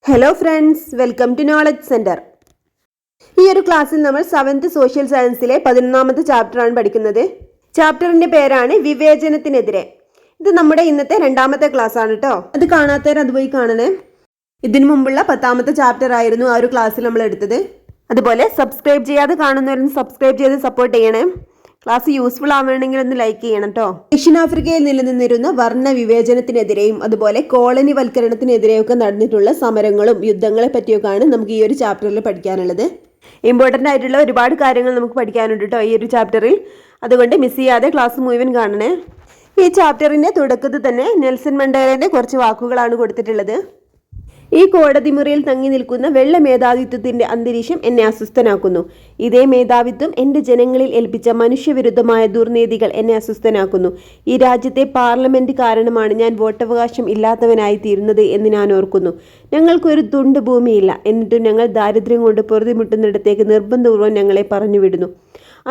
Hello friends, welcome to knowledge centre. ഈ ഒരു ക്ലാസ്സിൽ നമ്മൾ 7th സോഷ്യൽ സയൻസിലെ 11ാമത്തെ ചാപ്റ്ററാണ് പഠിക്കുന്നത്. ചാപ്റ്ററിന്റെ പേരാണ് വിവേചനത്തിനെതിരെ. ഇത് നമ്മുടെ ഇന്നത്തെ 2ാമത്തെ ക്ലാസ് ആണ് കേട്ടോ. അത് കാണാത്തവർ അത് പോയി കാണണേ. ഇതിനു മുമ്പുള്ള 10ാമത്തെ ചാപ്റ്റർ ആയിരുന്നു ആ ഒരു ക്ലാസ്സിൽ നമ്മൾ എടുത്തത്. അതുപോലെ സബ്സ്ക്രൈബ് ചെയ്യാതെ കാണുന്നവരൊന്ന് സബ്സ്ക്രൈബ് ചെയ്ത് സപ്പോർട്ട് ചെയ്യണേ. ക്ലാസ് യൂസ്ഫുൾ ആവണമെങ്കിൽ ഒന്ന് ലൈക്ക് ചെയ്യണം കേട്ടോ. ദക്ഷിണാഫ്രിക്കയിൽ നിലനിന്നിരുന്ന വർണ്ണ വിവേചനത്തിനെതിരെയും അതുപോലെ കോളനി വൽക്കരണത്തിനെതിരെയൊക്കെ നടന്നിട്ടുള്ള സമരങ്ങളും യുദ്ധങ്ങളെ പറ്റിയൊക്കെയാണ് നമുക്ക് ഈ ഒരു ചാപ്റ്ററിൽ പഠിക്കാനുള്ളത്. ഇമ്പോർട്ടൻ്റ് ആയിട്ടുള്ള ഒരുപാട് കാര്യങ്ങൾ നമുക്ക് പഠിക്കാനുണ്ട് കേട്ടോ ഈ ഒരു ചാപ്റ്ററിൽ. അതുകൊണ്ട് മിസ് ചെയ്യാതെ ക്ലാസ് മുഴുവൻ കാണണേ. ഈ ചാപ്റ്ററിന്റെ തുടക്കത്തിൽ തന്നെ നെൽസൺ മണ്ടേലയുടെ കുറച്ച് വാക്കുകളാണ് കൊടുത്തിട്ടുള്ളത്. ഈ കോടതി മുറിയിൽ തങ്ങി നിൽക്കുന്ന വെള്ള മേധാവിത്വത്തിന്റെ അന്തരീക്ഷം എന്നെ അസ്വസ്ഥനാക്കുന്നു. ഇതേ മേധാവിത്വം എൻ്റെ ജനങ്ങളിൽ ഏൽപ്പിച്ച മനുഷ്യവിരുദ്ധമായ ദുർനീതികൾ എന്നെ അസ്വസ്ഥനാക്കുന്നു. ഈ രാജ്യത്തെ പാർലമെന്റ് കാരണമാണ് ഞാൻ വോട്ടവകാശം ഇല്ലാത്തവനായി തീരുന്നത് എന്ന് ഞാൻ ഓർക്കുന്നു. ഞങ്ങൾക്കൊരു തുണ്ട് ഭൂമിയില്ല, എന്നിട്ടും ഞങ്ങൾ ദാരിദ്ര്യം കൊണ്ട് പൊറുതിമുട്ടുന്നിടത്തേക്ക് നിർബന്ധപൂർവ്വം ഞങ്ങളെ പറഞ്ഞുവിടുന്നു.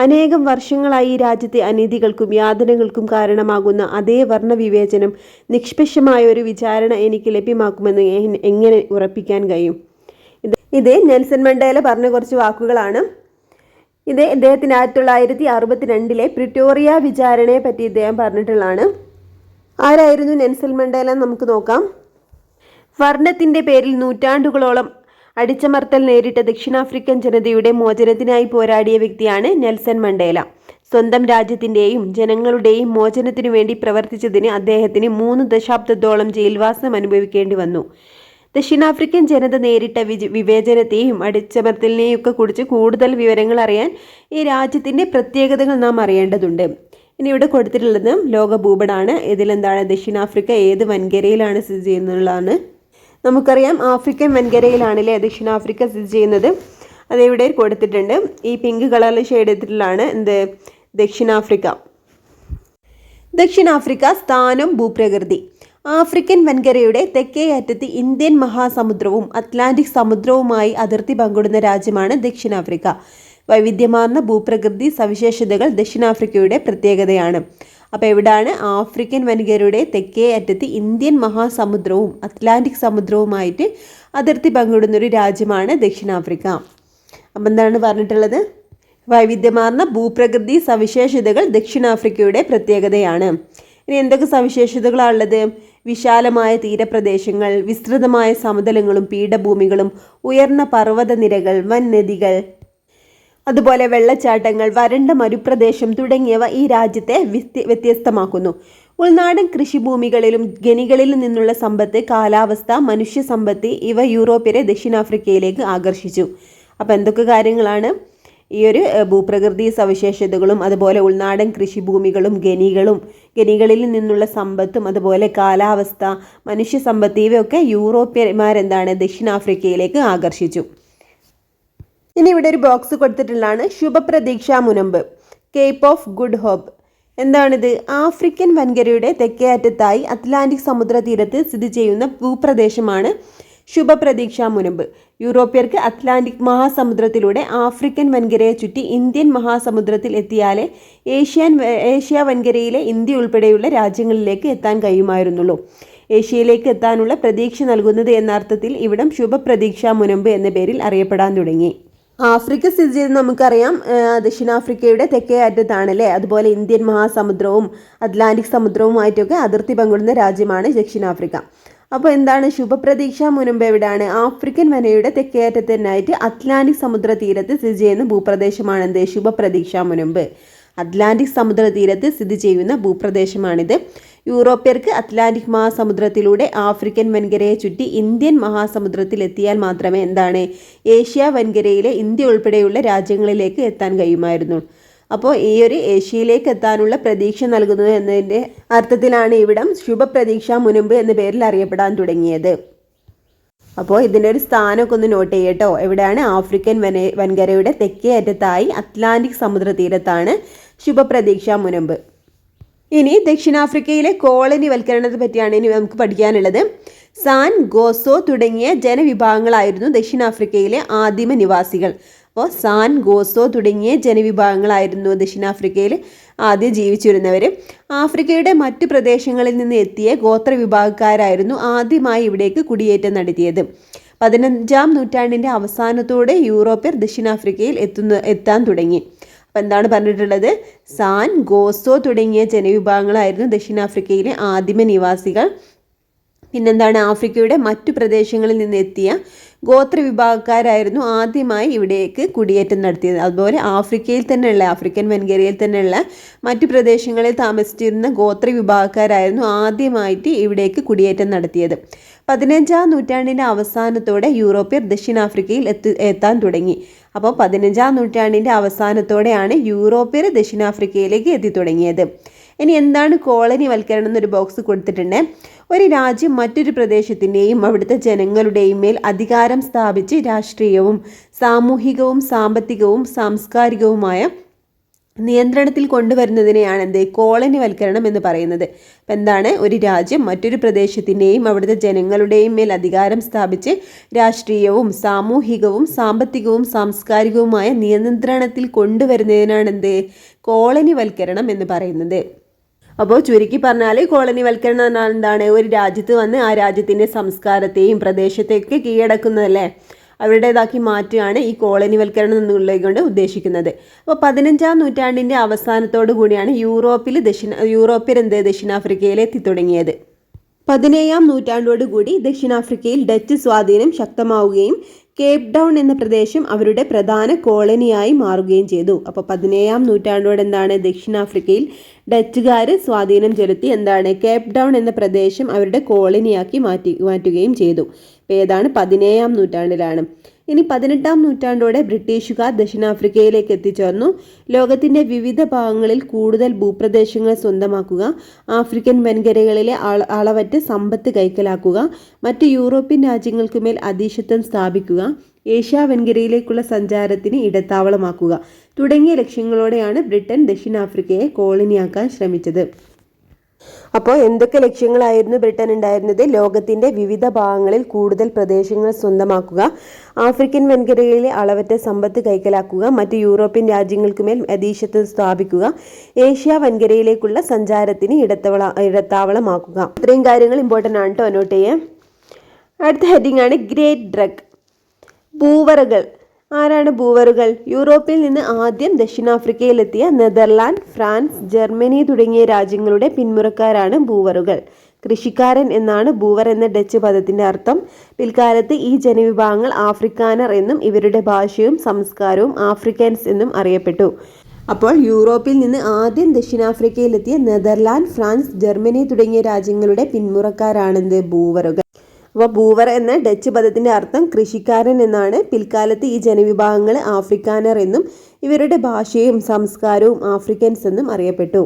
അനേകം വർഷങ്ങളായി ഈ രാജ്യത്തെ അനീതികൾക്കും യാതനകൾക്കും കാരണമാകുന്ന അതേ വർണ്ണവിവേചനം നിഷ്പക്ഷമായ ഒരു വിചാരണ എനിക്ക് ലഭ്യമാക്കുമെന്ന് എങ്ങനെ ഉറപ്പിക്കാൻ കഴിയും? ഇത് നെൽസൺ മണ്ടേല പറഞ്ഞ കുറച്ച് വാക്കുകളാണ്. ഇത് ഇദ്ദേഹത്തിന് 1962 പ്രിറ്റോറിയ വിചാരണയെ പറ്റി ഇദ്ദേഹം പറഞ്ഞിട്ടുള്ളതാണ്. ആരായിരുന്നു നെൽസൺ മണ്ടേല എന്ന് നമുക്ക് നോക്കാം. വർണ്ണത്തിന്റെ പേരിൽ നൂറ്റാണ്ടുകളോളം അടിച്ചമർത്തൽ നേരിട്ട ദക്ഷിണാഫ്രിക്കൻ ജനതയുടെ മോചനത്തിനായി പോരാടിയ വ്യക്തിയാണ് നെൽസൺ മണ്ടേല. സ്വന്തം രാജ്യത്തിൻ്റെയും ജനങ്ങളുടെയും മോചനത്തിനു വേണ്ടി പ്രവർത്തിച്ചതിന് അദ്ദേഹത്തിന് 3 ദശാബ്ദത്തോളം ജയിൽവാസം അനുഭവിക്കേണ്ടി വന്നു. ദക്ഷിണാഫ്രിക്കൻ ജനത നേരിട്ട വിവേചനത്തെയും അടിച്ചമർത്തലിനെയും ഒക്കെ കുറിച്ച് കൂടുതൽ വിവരങ്ങൾ അറിയാൻ ഈ രാജ്യത്തിൻ്റെ പ്രത്യേകതകൾ നാം അറിയേണ്ടതുണ്ട്. ഇനി ഇവിടെ കൊടുത്തിട്ടുള്ളത് ലോക ഭൂപടമാണ്. ഇതിലെന്താണ് ദക്ഷിണാഫ്രിക്ക ഏത് വൻകരയിലാണ് സ്ഥിതി ചെയ്യുന്നതാണ്. നമുക്കറിയാം ആഫ്രിക്കൻ വൻകരയിലാണല്ലേ ദക്ഷിണാഫ്രിക്ക സ്ഥിതി ചെയ്യുന്നത്. അതെവിടെ കൊടുത്തിട്ടുണ്ട്. ഈ പിങ്ക് കളറിൽ ഷെയ്ഡ് ചെയ്തിട്ടുള്ളതാണ് ദക്ഷിണാഫ്രിക്ക. ദക്ഷിണാഫ്രിക്ക സ്ഥാനം, ഭൂപ്രകൃതി. ആഫ്രിക്കൻ വൻകരയുടെ തെക്കേ അറ്റത്ത് ഇന്ത്യൻ മഹാസമുദ്രവും അറ്റ്ലാന്റിക് സമുദ്രവുമായി അതിർത്തി പങ്കിടുന്ന രാജ്യമാണ് ദക്ഷിണാഫ്രിക്ക. വൈവിധ്യമാർന്ന ഭൂപ്രകൃതി സവിശേഷതകൾ ദക്ഷിണാഫ്രിക്കയുടെ പ്രത്യേകതയാണ്. അപ്പോൾ എവിടാണ്? ആഫ്രിക്കൻ വൻകരയുടെ തെക്കേ അറ്റത്ത് ഇന്ത്യൻ മഹാസമുദ്രവും അറ്റ്ലാന്റിക് സമുദ്രവുമായിട്ട് അതിർത്തി പങ്കിടുന്നൊരു രാജ്യമാണ് ദക്ഷിണാഫ്രിക്ക. അപ്പം എന്താണ് പറഞ്ഞിട്ടുള്ളത്? വൈവിധ്യമാർന്ന ഭൂപ്രകൃതി സവിശേഷതകൾ ദക്ഷിണാഫ്രിക്കയുടെ പ്രത്യേകതയാണ്. ഇനി എന്തൊക്കെ സവിശേഷതകളാണുള്ളത്? വിശാലമായ തീരപ്രദേശങ്ങൾ, വിസ്തൃതമായ സമതലങ്ങളും പീഠഭൂമികളും, ഉയർന്ന പർവ്വതനിരകൾ, വൻനദികൾ, അതുപോലെ വെള്ളച്ചാട്ടങ്ങൾ, വരണ്ട മരുപ്രദേശം തുടങ്ങിയവ ഈ രാജ്യത്തെ വ്യത്യസ്തമാക്കുന്നു. ഉൾനാടൻ കൃഷിഭൂമികളിലും ഖനികളിലും നിന്നുള്ള സമ്പത്ത്, കാലാവസ്ഥ, മനുഷ്യ സമ്പത്ത് ഇവ യൂറോപ്യരെ ദക്ഷിണാഫ്രിക്കയിലേക്ക് ആകർഷിച്ചു. അപ്പോൾ എന്തൊക്കെ കാര്യങ്ങളാണ്? ഈ ഒരു ഭൂപ്രകൃതി സവിശേഷതകളും അതുപോലെ ഉൾനാടൻ കൃഷിഭൂമികളും ഖനികളിൽ നിന്നുള്ള സമ്പത്തും അതുപോലെ കാലാവസ്ഥ, മനുഷ്യ സമ്പത്ത് ഇവയൊക്കെ യൂറോപ്യന്മാരെന്താണ് ദക്ഷിണാഫ്രിക്കയിലേക്ക് ആകർഷിച്ചു. ഇനി ഇവിടെ ഒരു ബോക്സ് കൊടുത്തിട്ടുള്ളതാണ് ശുഭപ്രതീക്ഷ മുനമ്പ്, കേപ്പ് ഓഫ് ഗുഡ് ഹോപ്പ്. എന്താണിത്? ആഫ്രിക്കൻ വൻകരയുടെ തെക്കേ അറ്റത്തായി അറ്റ്ലാന്റിക് സമുദ്ര തീരത്ത് സ്ഥിതി ചെയ്യുന്ന ഭൂപ്രദേശമാണ് ശുഭപ്രതീക്ഷ മുനമ്പ്. യൂറോപ്യർക്ക് അറ്റ്ലാന്റിക് മഹാസമുദ്രത്തിലൂടെ ആഫ്രിക്കൻ വൻകരയെ ചുറ്റി ഇന്ത്യൻ മഹാസമുദ്രത്തിൽ എത്തിയാലേ ഏഷ്യ വൻകരയിലെ ഇന്ത്യ ഉൾപ്പെടെയുള്ള രാജ്യങ്ങളിലേക്ക് എത്താൻ കഴിയുമായിരുന്നുള്ളൂ. ഏഷ്യയിലേക്ക് എത്താനുള്ള പ്രതീക്ഷ നൽകുന്നത് എന്ന അർത്ഥത്തിൽ ഇവിടം ശുഭപ്രതീക്ഷ മുനമ്പ് എന്ന പേരിൽ അറിയപ്പെടാൻ തുടങ്ങി. ആഫ്രിക്ക സ്ഥിതി ചെയ്ത് നമുക്കറിയാം ദക്ഷിണാഫ്രിക്കയുടെ തെക്കേ അറ്റത്താണല്ലേ. അതുപോലെ ഇന്ത്യൻ മഹാസമുദ്രവും അറ്റ്ലാന്റിക് സമുദ്രവുമായിട്ടൊക്കെ അതിർത്തി പങ്കിടുന്ന രാജ്യമാണ് ദക്ഷിണാഫ്രിക്ക. അപ്പോൾ എന്താണ് ശുഭപ്രതീക്ഷ മുനമ്പ്? എവിടെയാണ്? ആഫ്രിക്കൻ വനയുടെ തെക്കേ അറ്റത്തിനായിട്ട് അറ്റ്ലാന്റിക് സമുദ്ര തീരത്ത് സ്ഥിതി ചെയ്യുന്ന ഭൂപ്രദേശമാണെന്ത്? ശുഭപ്രതീക്ഷ മുനമ്പ്. അറ്റ്ലാന്റിക് സമുദ്ര തീരത്ത് സ്ഥിതി ചെയ്യുന്ന ഭൂപ്രദേശമാണിത്. യൂറോപ്യർക്ക് അറ്റ്ലാന്റിക് മഹാസമുദ്രത്തിലൂടെ ആഫ്രിക്കൻ വൻകരയെ ചുറ്റി ഇന്ത്യൻ മഹാസമുദ്രത്തിൽ എത്തിയാൽ മാത്രമേ എന്താണ് ഏഷ്യ വൻകരയിലെ ഇന്ത്യ ഉൾപ്പെടെയുള്ള രാജ്യങ്ങളിലേക്ക് എത്താൻ കഴിയുമായിരുന്നു. അപ്പോൾ ഈ ഒരു ഏഷ്യയിലേക്ക് എത്താനുള്ള പ്രതീക്ഷ നൽകുന്നത് എന്നതിൻ്റെ അർത്ഥത്തിലാണ് ഇവിടം ശുഭപ്രതീക്ഷ മുനമ്പ് എന്ന പേരിൽ അറിയപ്പെടാൻ തുടങ്ങിയത്. അപ്പോൾ ഇതിൻ്റെ ഒരു സ്ഥാനമൊക്കെ ഒന്ന് നോട്ട് ചെയ്യട്ടോ. എവിടെയാണ്? ആഫ്രിക്കൻ വൻകരയുടെ തെക്കേ അറ്റത്തായി അറ്റ്ലാന്റിക് സമുദ്ര തീരത്താണ് ശുഭപ്രതീക്ഷ മുനമ്പ്. ഇനി ദക്ഷിണാഫ്രിക്കയിലെ കോളനി വൽക്കരണത്തെ പറ്റിയാണ് ഇനി നമുക്ക് പഠിക്കാനുള്ളത്. സാൻ ഗോസോ തുടങ്ങിയ ജനവിഭാഗങ്ങളായിരുന്നു ദക്ഷിണാഫ്രിക്കയിലെ ആദിമ നിവാസികൾ. അപ്പോൾ സാൻ ഗോസോ തുടങ്ങിയ ജനവിഭാഗങ്ങളായിരുന്നു ദക്ഷിണാഫ്രിക്കയിൽ ആദ്യം ജീവിച്ചിരുന്നവർ. ആഫ്രിക്കയുടെ മറ്റു പ്രദേശങ്ങളിൽ നിന്ന് എത്തിയ ഗോത്രവിഭാഗക്കാരായിരുന്നു ആദ്യമായി ഇവിടേക്ക് കുടിയേറ്റം നടത്തിയത്. 15-ാം നൂറ്റാണ്ടിൻ്റെ അവസാനത്തോടെ യൂറോപ്യർ ദക്ഷിണാഫ്രിക്കയിൽ എത്താൻ തുടങ്ങി. അപ്പം എന്താണ് പറഞ്ഞിട്ടുള്ളത്? സാൻ, ഗോസോ തുടങ്ങിയ ജനവിഭാഗങ്ങളായിരുന്നു ദക്ഷിണാഫ്രിക്കയിലെ ആദിമ നിവാസികൾ. പിന്നെന്താണ്? ആഫ്രിക്കയുടെ മറ്റു പ്രദേശങ്ങളിൽ നിന്ന് എത്തിയ ഗോത്ര വിഭാഗക്കാരായിരുന്നു ആദ്യമായി ഇവിടേക്ക് കുടിയേറ്റം നടത്തിയത്. അതുപോലെ ആഫ്രിക്കയിൽ തന്നെയുള്ള, ആഫ്രിക്കൻ വൻകരയിൽ തന്നെയുള്ള മറ്റു പ്രദേശങ്ങളിൽ താമസിച്ചിരുന്ന ഗോത്ര വിഭാഗക്കാരായിരുന്നു ആദ്യമായിട്ട് ഇവിടേക്ക് കുടിയേറ്റം നടത്തിയത്. 15-ാം നൂറ്റാണ്ടിൻ്റെ അവസാനത്തോടെ യൂറോപ്യർ ദക്ഷിണാഫ്രിക്കയിൽ എത്താൻ തുടങ്ങി. അപ്പോൾ 15-ാം നൂറ്റാണ്ടിൻ്റെ അവസാനത്തോടെയാണ് യൂറോപ്യർ ദക്ഷിണാഫ്രിക്കയിലേക്ക് എത്തി തുടങ്ങിയത്. ഇനി എന്താണ് കോളനി വൽക്കരണം എന്നൊരു ബോക്സ് കൊടുത്തിട്ടുണ്ട്. ഒരു രാജ്യം മറ്റൊരു പ്രദേശത്തിൻ്റെയും അവിടുത്തെ ജനങ്ങളുടെയും മേൽ അധികാരം സ്ഥാപിച്ച് രാഷ്ട്രീയവും സാമൂഹികവും സാമ്പത്തികവും സാംസ്കാരികവുമായ നിയന്ത്രണത്തിൽ കൊണ്ടുവരുന്നതിനെയാണ് കോളനി വൽക്കരണം എന്ന് പറയുന്നത്. അപ്പം എന്താണ്? ഒരു രാജ്യം മറ്റൊരു പ്രദേശത്തിൻ്റെയും അവിടുത്തെ ജനങ്ങളുടെയും മേൽ അധികാരം സ്ഥാപിച്ച് രാഷ്ട്രീയവും സാമൂഹികവും സാമ്പത്തികവും സാംസ്കാരികവുമായ നിയന്ത്രണത്തിൽ കൊണ്ടുവരുന്നതിനാണ് കോളനി വൽക്കരണം എന്ന് പറയുന്നത്. അപ്പോൾ ചുരുക്കി പറഞ്ഞാൽ കോളനി വൽക്കരണം എന്നാൽ എന്താണ്? ഒരു രാജ്യത്ത് വന്ന് ആ രാജ്യത്തിൻ്റെ സംസ്കാരത്തെയും പ്രദേശത്തെയൊക്കെ കീഴടക്കുന്നതല്ലേ, അവരുടേതാക്കി മാറ്റുകയാണ് ഈ കോളനി വൽക്കരണം എന്നുള്ളത് കൊണ്ട് ഉദ്ദേശിക്കുന്നത്. അപ്പോൾ 15-ാം നൂറ്റാണ്ടിൻ്റെ അവസാനത്തോടു കൂടിയാണ് യൂറോപ്യർ ദക്ഷിണാഫ്രിക്കയിൽ എത്തിത്തുടങ്ങിയത്. 17-ാം നൂറ്റാണ്ടോടുകൂടി ദക്ഷിണാഫ്രിക്കയിൽ ഡച്ച് സ്വാധീനം ശക്തമാവുകയും കേപ്പ് ടൗൺ എന്ന പ്രദേശം അവരുടെ പ്രധാന കോളനിയായി മാറുകയും ചെയ്തു. അപ്പോൾ 17-ാം നൂറ്റാണ്ടോടെ ദക്ഷിണാഫ്രിക്കയിൽ ഡച്ചുകാർ സ്വാധീനം ചെലുത്തി കേപ്പ് ടൗൺ എന്ന പ്രദേശം അവരുടെ കോളനിയാക്കി മാറ്റുകയും ചെയ്തു. അപ്പോൾ ഏതാണ്? 17-ാം നൂറ്റാണ്ടിലാണ്. ഇനി 18-ാം നൂറ്റാണ്ടോടെ ബ്രിട്ടീഷുകാർ ദക്ഷിണാഫ്രിക്കയിലേക്ക് എത്തിച്ചേർന്നു. ലോകത്തിൻ്റെ വിവിധ ഭാഗങ്ങളിൽ കൂടുതൽ ഭൂപ്രദേശങ്ങൾ സ്വന്തമാക്കുക, ആഫ്രിക്കൻ വൻകരകളിലെ അളവറ്റ സമ്പത്ത് കൈക്കലാക്കുക, മറ്റ് യൂറോപ്യൻ രാജ്യങ്ങൾക്കുമേൽ അധീശത്വം സ്ഥാപിക്കുക, ഏഷ്യ വൻകരയിലേക്കുള്ള സഞ്ചാരത്തിന് ഇടത്താവളമാക്കുക തുടങ്ങിയ ലക്ഷ്യങ്ങളോടെയാണ് ബ്രിട്ടൻ ദക്ഷിണാഫ്രിക്കയെ കോളനിയാക്കാൻ ശ്രമിച്ചത്. അപ്പോൾ എന്തൊക്കെ ലക്ഷ്യങ്ങളായിരുന്നു ബ്രിട്ടൻ ഉണ്ടായിരുന്നത്? ലോകത്തിൻ്റെ വിവിധ ഭാഗങ്ങളിൽ കൂടുതൽ പ്രദേശങ്ങൾ സ്വന്തമാക്കുക, ആഫ്രിക്കൻ വൻകരയിലെ അളവറ്റ സമ്പത്ത് കൈക്കലാക്കുക, മറ്റ് യൂറോപ്യൻ രാജ്യങ്ങൾക്കുമേൽ അധീശത്വം സ്ഥാപിക്കുക, ഏഷ്യ വൻകരയിലേക്കുള്ള സഞ്ചാരത്തിന് ഇടത്താവളമാക്കുക. ഇത്രയും കാര്യങ്ങൾ ഇമ്പോർട്ടൻ്റ് ആണ് കേട്ടോ, നോട്ട് ചെയ്യാം. അടുത്ത ഹെഡിങ് ആണ് ഗ്രേറ്റ് ഡ്രഗ്. ബൂവറുകൾ. ആരാണ് ബൂവറുകൾ? യൂറോപ്പിൽ നിന്ന് ആദ്യം ദക്ഷിണാഫ്രിക്കയിലെത്തിയ നെതർലാൻഡ്, ഫ്രാൻസ്, ജർമ്മനി തുടങ്ങിയ രാജ്യങ്ങളുടെ പിന്മുറക്കാരാണ് ബൂവറുകൾ. കൃഷിക്കാരൻ എന്നാണ് ബൂവർ എന്ന ഡച്ച് പദത്തിൻ്റെ അർത്ഥം. പിൽക്കാലത്ത് ഈ ജനവിഭാഗങ്ങൾ ആഫ്രിക്കാനർ എന്നും ഇവരുടെ ഭാഷയും സംസ്കാരവും ആഫ്രിക്കൻസ് എന്നും അറിയപ്പെട്ടു. അപ്പോൾ യൂറോപ്പിൽ നിന്ന് ആദ്യം ദക്ഷിണാഫ്രിക്കയിലെത്തിയ നെതർലാൻഡ്, ഫ്രാൻസ്, ജർമ്മനി തുടങ്ങിയ രാജ്യങ്ങളുടെ പിന്മുറക്കാരാണ് ബൂവറുകൾ. അപ്പോൾ ബൂവർ എന്ന ഡച്ച് പദത്തിൻ്റെ അർത്ഥം കൃഷിക്കാരൻ എന്നാണ്. പിൽക്കാലത്ത് ഈ ജനവിഭാഗങ്ങൾ ആഫ്രിക്കാനർ എന്നും ഇവരുടെ ഭാഷയും സംസ്കാരവും ആഫ്രിക്കൻസ് എന്നും അറിയപ്പെട്ടു.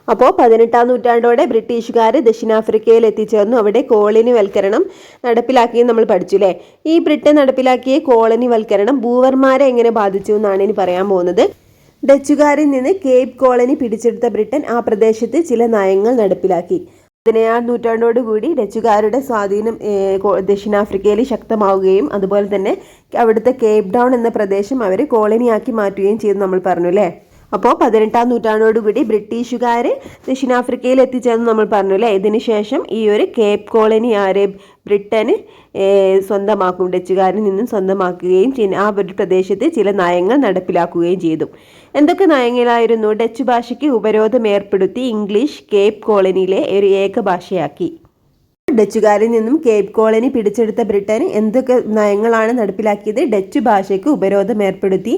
അപ്പോൾ 18-ാം നൂറ്റാണ്ടോടെ ബ്രിട്ടീഷുകാർ ദക്ഷിണാഫ്രിക്കയിൽ എത്തിച്ചേർന്നു. അവിടെ കോളനി വൽക്കരണം നടപ്പിലാക്കിയെന്ന് നമ്മൾ പഠിച്ചു അല്ലേ. ഈ ബ്രിട്ടൻ നടപ്പിലാക്കിയ കോളനി വൽക്കരണം ബൂവർമാരെ എങ്ങനെ ബാധിച്ചു എന്നാണ് ഇനി പറയാൻ പോകുന്നത്. ഡച്ചുകാരിൽ നിന്ന് കേപ്പ് കോളനി പിടിച്ചെടുത്ത ബ്രിട്ടൻ ആ പ്രദേശത്ത് ചില നയങ്ങൾ നടപ്പിലാക്കി. 17-ാം നൂറ്റാണ്ടോടുകൂടി ഡച്ചുകാരുടെ സ്വാധീനം ദക്ഷിണാഫ്രിക്കയിൽ ശക്തമാവുകയും അതുപോലെ തന്നെ അവിടുത്തെ കേപ്പ് ടൗൺ എന്ന പ്രദേശം അവർ കോളനിയാക്കി മാറ്റുകയും ചെയ്തു നമ്മൾ പറഞ്ഞു അല്ലേ. അപ്പോൾ 18-ാം നൂറ്റാണ്ടോടുകൂടി ബ്രിട്ടീഷുകാർ ദക്ഷിണാഫ്രിക്കയിൽ എത്തിച്ചേർന്ന് നമ്മൾ പറഞ്ഞു അല്ലേ. ഇതിനുശേഷം ഈ ഒരു കേപ്പ് കോളനി ബ്രിട്ടന് സ്വന്തമാക്കും, ഡച്ചുകാരിൽ നിന്നും സ്വന്തമാക്കുകയും ആ ഒരു പ്രദേശത്ത് ചില നയങ്ങൾ നടപ്പിലാക്കുകയും ചെയ്തു. എന്തൊക്കെ നയങ്ങളായിരുന്നു? ഡച്ച് ഭാഷയ്ക്ക് ഉപരോധം ഏർപ്പെടുത്തി ഇംഗ്ലീഷ് കേപ്പ് കോളനിയിലെ ഒരു ഏക ഭാഷയാക്കി. ഡച്ചുകാരിൽ നിന്നും കേപ്പ് കോളനി പിടിച്ചെടുത്ത ബ്രിട്ടന് എന്തൊക്കെ നയങ്ങളാണ് നടപ്പിലാക്കിയത്? ഡച്ച് ഭാഷയ്ക്ക് ഉപരോധം ഏർപ്പെടുത്തി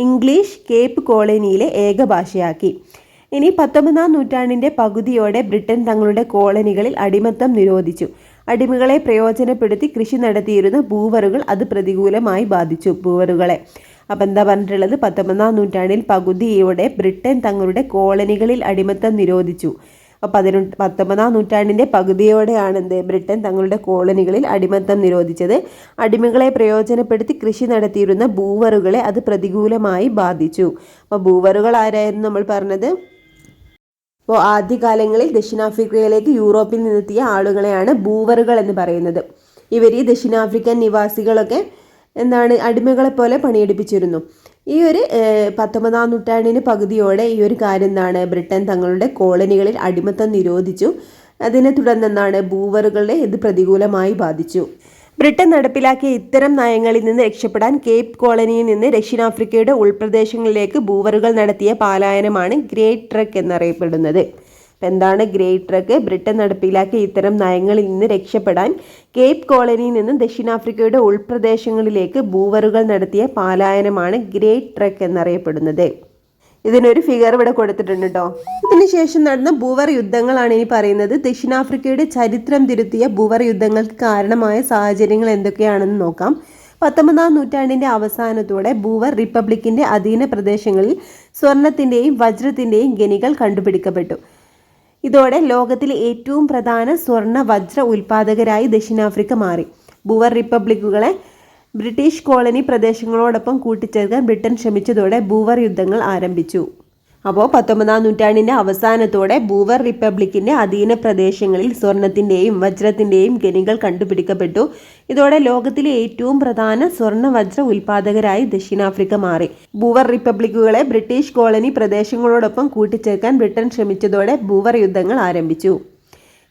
ഇംഗ്ലീഷ് കേപ്പ് കോളനിയിലെ ഏക ഭാഷയാക്കി. ഇനി 19-ാം നൂറ്റാണ്ടിൻ്റെ പകുതിയോടെ ബ്രിട്ടൻ തങ്ങളുടെ കോളനികളിൽ അടിമത്തം നിരോധിച്ചു. അടിമകളെ പ്രയോജനപ്പെടുത്തി കൃഷി നടത്തിയിരുന്ന ബൂവറുകൾ അത് പ്രതികൂലമായി ബാധിച്ചു ബൂവറുകളെ. അപ്പം എന്താ പറഞ്ഞിട്ടുള്ളത്? 19-ാം നൂറ്റാണ്ടിൽ പകുതിയോടെ ബ്രിട്ടൻ തങ്ങളുടെ കോളനികളിൽ അടിമത്തം നിരോധിച്ചു. അപ്പോൾ 19-ാം നൂറ്റാണ്ടിൻ്റെ പകുതിയോടെയാണ് ബ്രിട്ടൻ തങ്ങളുടെ കോളനികളിൽ അടിമത്തം നിരോധിച്ചത്. അടിമകളെ പ്രയോജനപ്പെടുത്തി കൃഷി നടത്തിയിരുന്ന ബൂവറുകളെ അത് പ്രതികൂലമായി ബാധിച്ചു. അപ്പോൾ ബൂവറുകൾ ആരായിരുന്നു നമ്മൾ പറഞ്ഞത്? അപ്പോൾ ആദ്യകാലങ്ങളിൽ ദക്ഷിണാഫ്രിക്കയിലേക്ക് യൂറോപ്പിൽ നിന്നെത്തിയ ആളുകളെയാണ് ബൂവറുകൾ എന്ന് പറയുന്നത്. ഇവർ ഈ ദക്ഷിണാഫ്രിക്കൻ നിവാസികളൊക്കെ അടിമകളെ പോലെ പണിയെടുപ്പിച്ചിരുന്നു. ഈ ഒരു 19-ാം നൂറ്റാണ്ടിന് പകുതിയോടെ ഈ ഒരു കാര്യം ബ്രിട്ടൻ തങ്ങളുടെ കോളനികളിൽ അടിമത്തം നിരോധിച്ചു. അതിനെ തുടർന്ന് ബൂവറുകളെ ഇത് പ്രതികൂലമായി ബാധിച്ചു. ബ്രിട്ടൻ നടപ്പിലാക്കിയ ഇത്തരം നയങ്ങളിൽ നിന്ന് രക്ഷപ്പെടാൻ കേപ്പ് കോളനിയിൽ നിന്ന് ദക്ഷിണാഫ്രിക്കയുടെ ഉൾപ്രദേശങ്ങളിലേക്ക് ബൂവറുകൾ നടത്തിയ പലായനമാണ് ഗ്രേറ്റ് ട്രെക്ക് എന്നറിയപ്പെടുന്നത്. അപ്പം എന്താണ് ഗ്രേറ്റ് ട്രെക്ക്? ബ്രിട്ടൻ നടപ്പിലാക്കിയ ഇത്തരം നയങ്ങളിൽ നിന്ന് രക്ഷപ്പെടാൻ കേപ്പ് കോളനിയിൽ നിന്ന് ദക്ഷിണാഫ്രിക്കയുടെ ഉൾപ്രദേശങ്ങളിലേക്ക് ബൂവറുകൾ നടത്തിയ പലായനമാണ് ഗ്രേറ്റ് ട്രെക്ക് എന്നറിയപ്പെടുന്നത്. ഇതിനൊരു ഫിഗർ ഇവിടെ കൊടുത്തിട്ടുണ്ട് കേട്ടോ. ഇതിനുശേഷം നടന്ന ബൂവർ യുദ്ധങ്ങളാണ് ഇനി പറയുന്നത്. ദക്ഷിണാഫ്രിക്കയുടെ ചരിത്രം തിരുത്തിയ ബൂവർ യുദ്ധങ്ങൾക്ക് കാരണമായ സാഹചര്യങ്ങൾ എന്തൊക്കെയാണെന്ന് നോക്കാം. 19-ാം നൂറ്റാണ്ടിന്റെ അവസാനത്തോടെ ബൂവർ റിപ്പബ്ലിക്കിന്റെ അധീന പ്രദേശങ്ങളിൽ സ്വർണത്തിന്റെയും വജ്രത്തിന്റെയും ഖനികൾ കണ്ടുപിടിക്കപ്പെട്ടു. ഇതോടെ ലോകത്തിലെ ഏറ്റവും പ്രധാന സ്വർണ്ണ വജ്ര ഉൽപാദകരായി ദക്ഷിണാഫ്രിക്ക മാറി. ബൂവർ റിപ്പബ്ലിക്കുകളെ ബ്രിട്ടീഷ് കോളനി പ്രദേശങ്ങളോടൊപ്പം കൂട്ടിച്ചേർക്കാൻ ബ്രിട്ടൻ ശ്രമിച്ചതോടെ ബൂവർ യുദ്ധങ്ങൾ ആരംഭിച്ചു. അപ്പോൾ 19-ാം നൂറ്റാണ്ടിന്റെ അവസാനത്തോടെ ബൂവർ റിപ്പബ്ലിക്കിന്റെ അധീന പ്രദേശങ്ങളിൽ സ്വർണത്തിന്റെയും വജ്രത്തിന്റെയും ഖനികൾ കണ്ടുപിടിക്കപ്പെട്ടു. ഇതോടെ ലോകത്തിലെ ഏറ്റവും പ്രധാന സ്വർണ്ണ വജ്ര ഉൽപാദകരായി ദക്ഷിണാഫ്രിക്ക മാറി. ബൂവർ റിപ്പബ്ലിക്കുകളെ ബ്രിട്ടീഷ് കോളനി പ്രദേശങ്ങളോടൊപ്പം കൂട്ടിച്ചേർക്കാൻ ബ്രിട്ടൻ ശ്രമിച്ചതോടെ ബൂവർ യുദ്ധങ്ങൾ ആരംഭിച്ചു.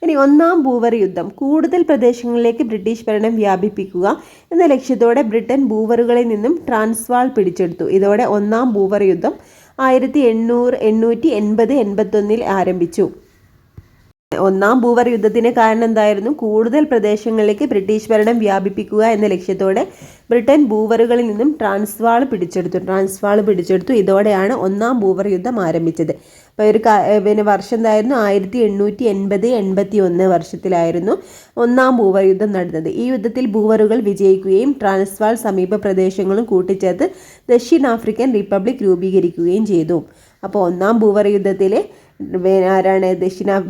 ഇനി ഒന്നാം ബൂവർ യുദ്ധം. കൂടുതൽ പ്രദേശങ്ങളിലേക്ക് ബ്രിട്ടീഷ് ഭരണം വ്യാപിപ്പിക്കുക എന്ന ലക്ഷ്യത്തോടെ ബ്രിട്ടൻ ബൂവറുകളിൽ നിന്നും ട്രാൻസ്വാൾ പിടിച്ചെടുത്തു. ഇതോടെ ഒന്നാം ബൂവർ യുദ്ധം 1880-81 ആരംഭിച്ചു. ഒന്നാം ബൂവർ യുദ്ധത്തിന് കാരണം എന്തായിരുന്നു? കൂടുതൽ പ്രദേശങ്ങളിലേക്ക് ബ്രിട്ടീഷ് ഭരണം വ്യാപിപ്പിക്കുക എന്ന ലക്ഷ്യത്തോടെ ബ്രിട്ടൻ ബൂവറുകളിൽ നിന്നും ട്രാൻസ്വാൾ പിടിച്ചെടുത്തു. ഇതോടെയാണ് ഒന്നാം ബൂവർ യുദ്ധം ആരംഭിച്ചത്. അപ്പോൾ ഒരു വർഷം എന്തായിരുന്നു? 1880-81 വർഷത്തിലായിരുന്നു ഒന്നാം ബൂവർ യുദ്ധം നടന്നത്. ഈ യുദ്ധത്തിൽ ബൂവറുകൾ വിജയിക്കുകയും ട്രാൻസ്വാൾ സമീപ പ്രദേശങ്ങളും കൂട്ടിച്ചേർത്ത് ദക്ഷിണാഫ്രിക്കൻ റിപ്പബ്ലിക് രൂപീകരിക്കുകയും ചെയ്തു. അപ്പോൾ ഒന്നാം ബൂവർ യുദ്ധത്തിൽ ആരാണ്?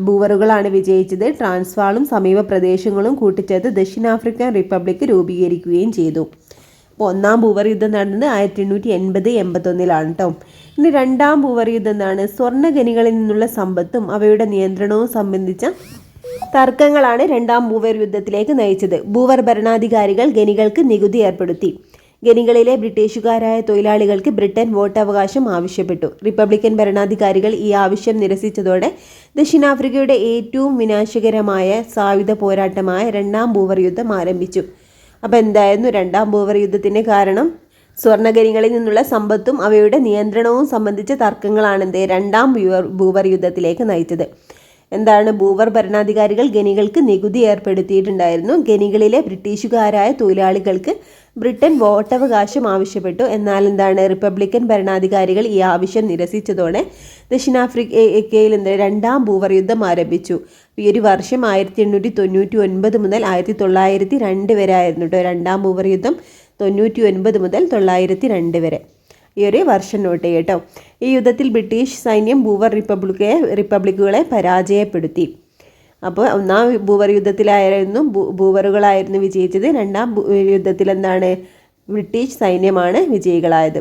ബൂവറുകളാണ് വിജയിച്ചത്. ട്രാൻസ്വാളും സമീപ പ്രദേശങ്ങളും കൂട്ടിച്ചേർത്ത് ദക്ഷിണാഫ്രിക്കൻ റിപ്പബ്ലിക് രൂപീകരിക്കുകയും ചെയ്തു. അപ്പോൾ ഒന്നാം ബൂവർ യുദ്ധം നടന്നത് 1880-81 കേട്ടോ. ഇനി രണ്ടാം ബൂവർ യുദ്ധം എന്താണ്? സ്വർണ്ണഖനികളിൽ നിന്നുള്ള സമ്പത്തും അവയുടെ നിയന്ത്രണവും സംബന്ധിച്ച തർക്കങ്ങളാണ് രണ്ടാം ബൂവർ യുദ്ധത്തിലേക്ക് നയിച്ചത്. ബൂവർ ഭരണാധികാരികൾ ഖനികൾക്ക് നികുതി ഏർപ്പെടുത്തി. ഖനികളിലെ ബ്രിട്ടീഷുകാരായ തൊഴിലാളികൾക്ക് ബ്രിട്ടൻ വോട്ടവകാശം ആവശ്യപ്പെട്ടു. റിപ്പബ്ലിക്കൻ ഭരണാധികാരികൾ ഈ ആവശ്യം നിരസിച്ചതോടെ ദക്ഷിണാഫ്രിക്കയുടെ ഏറ്റവും വിനാശകരമായ സായുധ പോരാട്ടമായ രണ്ടാം ബൂവർ യുദ്ധം ആരംഭിച്ചു. അപ്പോൾ എന്തായിരുന്നു രണ്ടാം ബൂവർ യുദ്ധത്തിൻ്റെ കാരണം? സ്വർണ്ണഖനികളിൽ നിന്നുള്ള സമ്പത്തും അവയുടെ നിയന്ത്രണവും സംബന്ധിച്ച തർക്കങ്ങളാണ് രണ്ടാം ബൂവർ യുദ്ധത്തിലേക്ക് നയിച്ചത്. എന്താണ്? ബൂവർ ഭരണാധികാരികൾ ഖനികൾക്ക് നികുതി ഏർപ്പെടുത്തിയിട്ടുണ്ടായിരുന്നു. ഖനികളിലെ ബ്രിട്ടീഷുകാരായ തൊഴിലാളികൾക്ക് ബ്രിട്ടൻ വോട്ടവകാശം ആവശ്യപ്പെട്ടു. എന്നാൽ എന്താണ്? റിപ്പബ്ലിക്കൻ ഭരണാധികാരികൾ ഈ ആവശ്യം നിരസിച്ചതോടെ ദക്ഷിണാഫ്രിക്കയിൽ രണ്ടാം ബൂവർ യുദ്ധം ആരംഭിച്ചു. ഈ ഒരു വർഷം 1899 മുതൽ 1902 വരെ ആയിരുന്നു കേട്ടോ രണ്ടാം ബൂവർ യുദ്ധം. 99 മുതൽ 1902 വരെ ഈ ഒരു വർഷം നോട്ട് ചെയ്യട്ടോ. ഈ യുദ്ധത്തിൽ ബ്രിട്ടീഷ് സൈന്യം ബൂവർ റിപ്പബ്ലിക്കുകളെ പരാജയപ്പെടുത്തി. അപ്പോൾ ഒന്നാം ബൂവർ യുദ്ധത്തിലായിരുന്നു ബൂവറുകളായിരുന്നു വിജയിച്ചത്. രണ്ടാം യുദ്ധത്തിൽ എന്താണ്? ബ്രിട്ടീഷ് സൈന്യമാണ് വിജയികളായത്.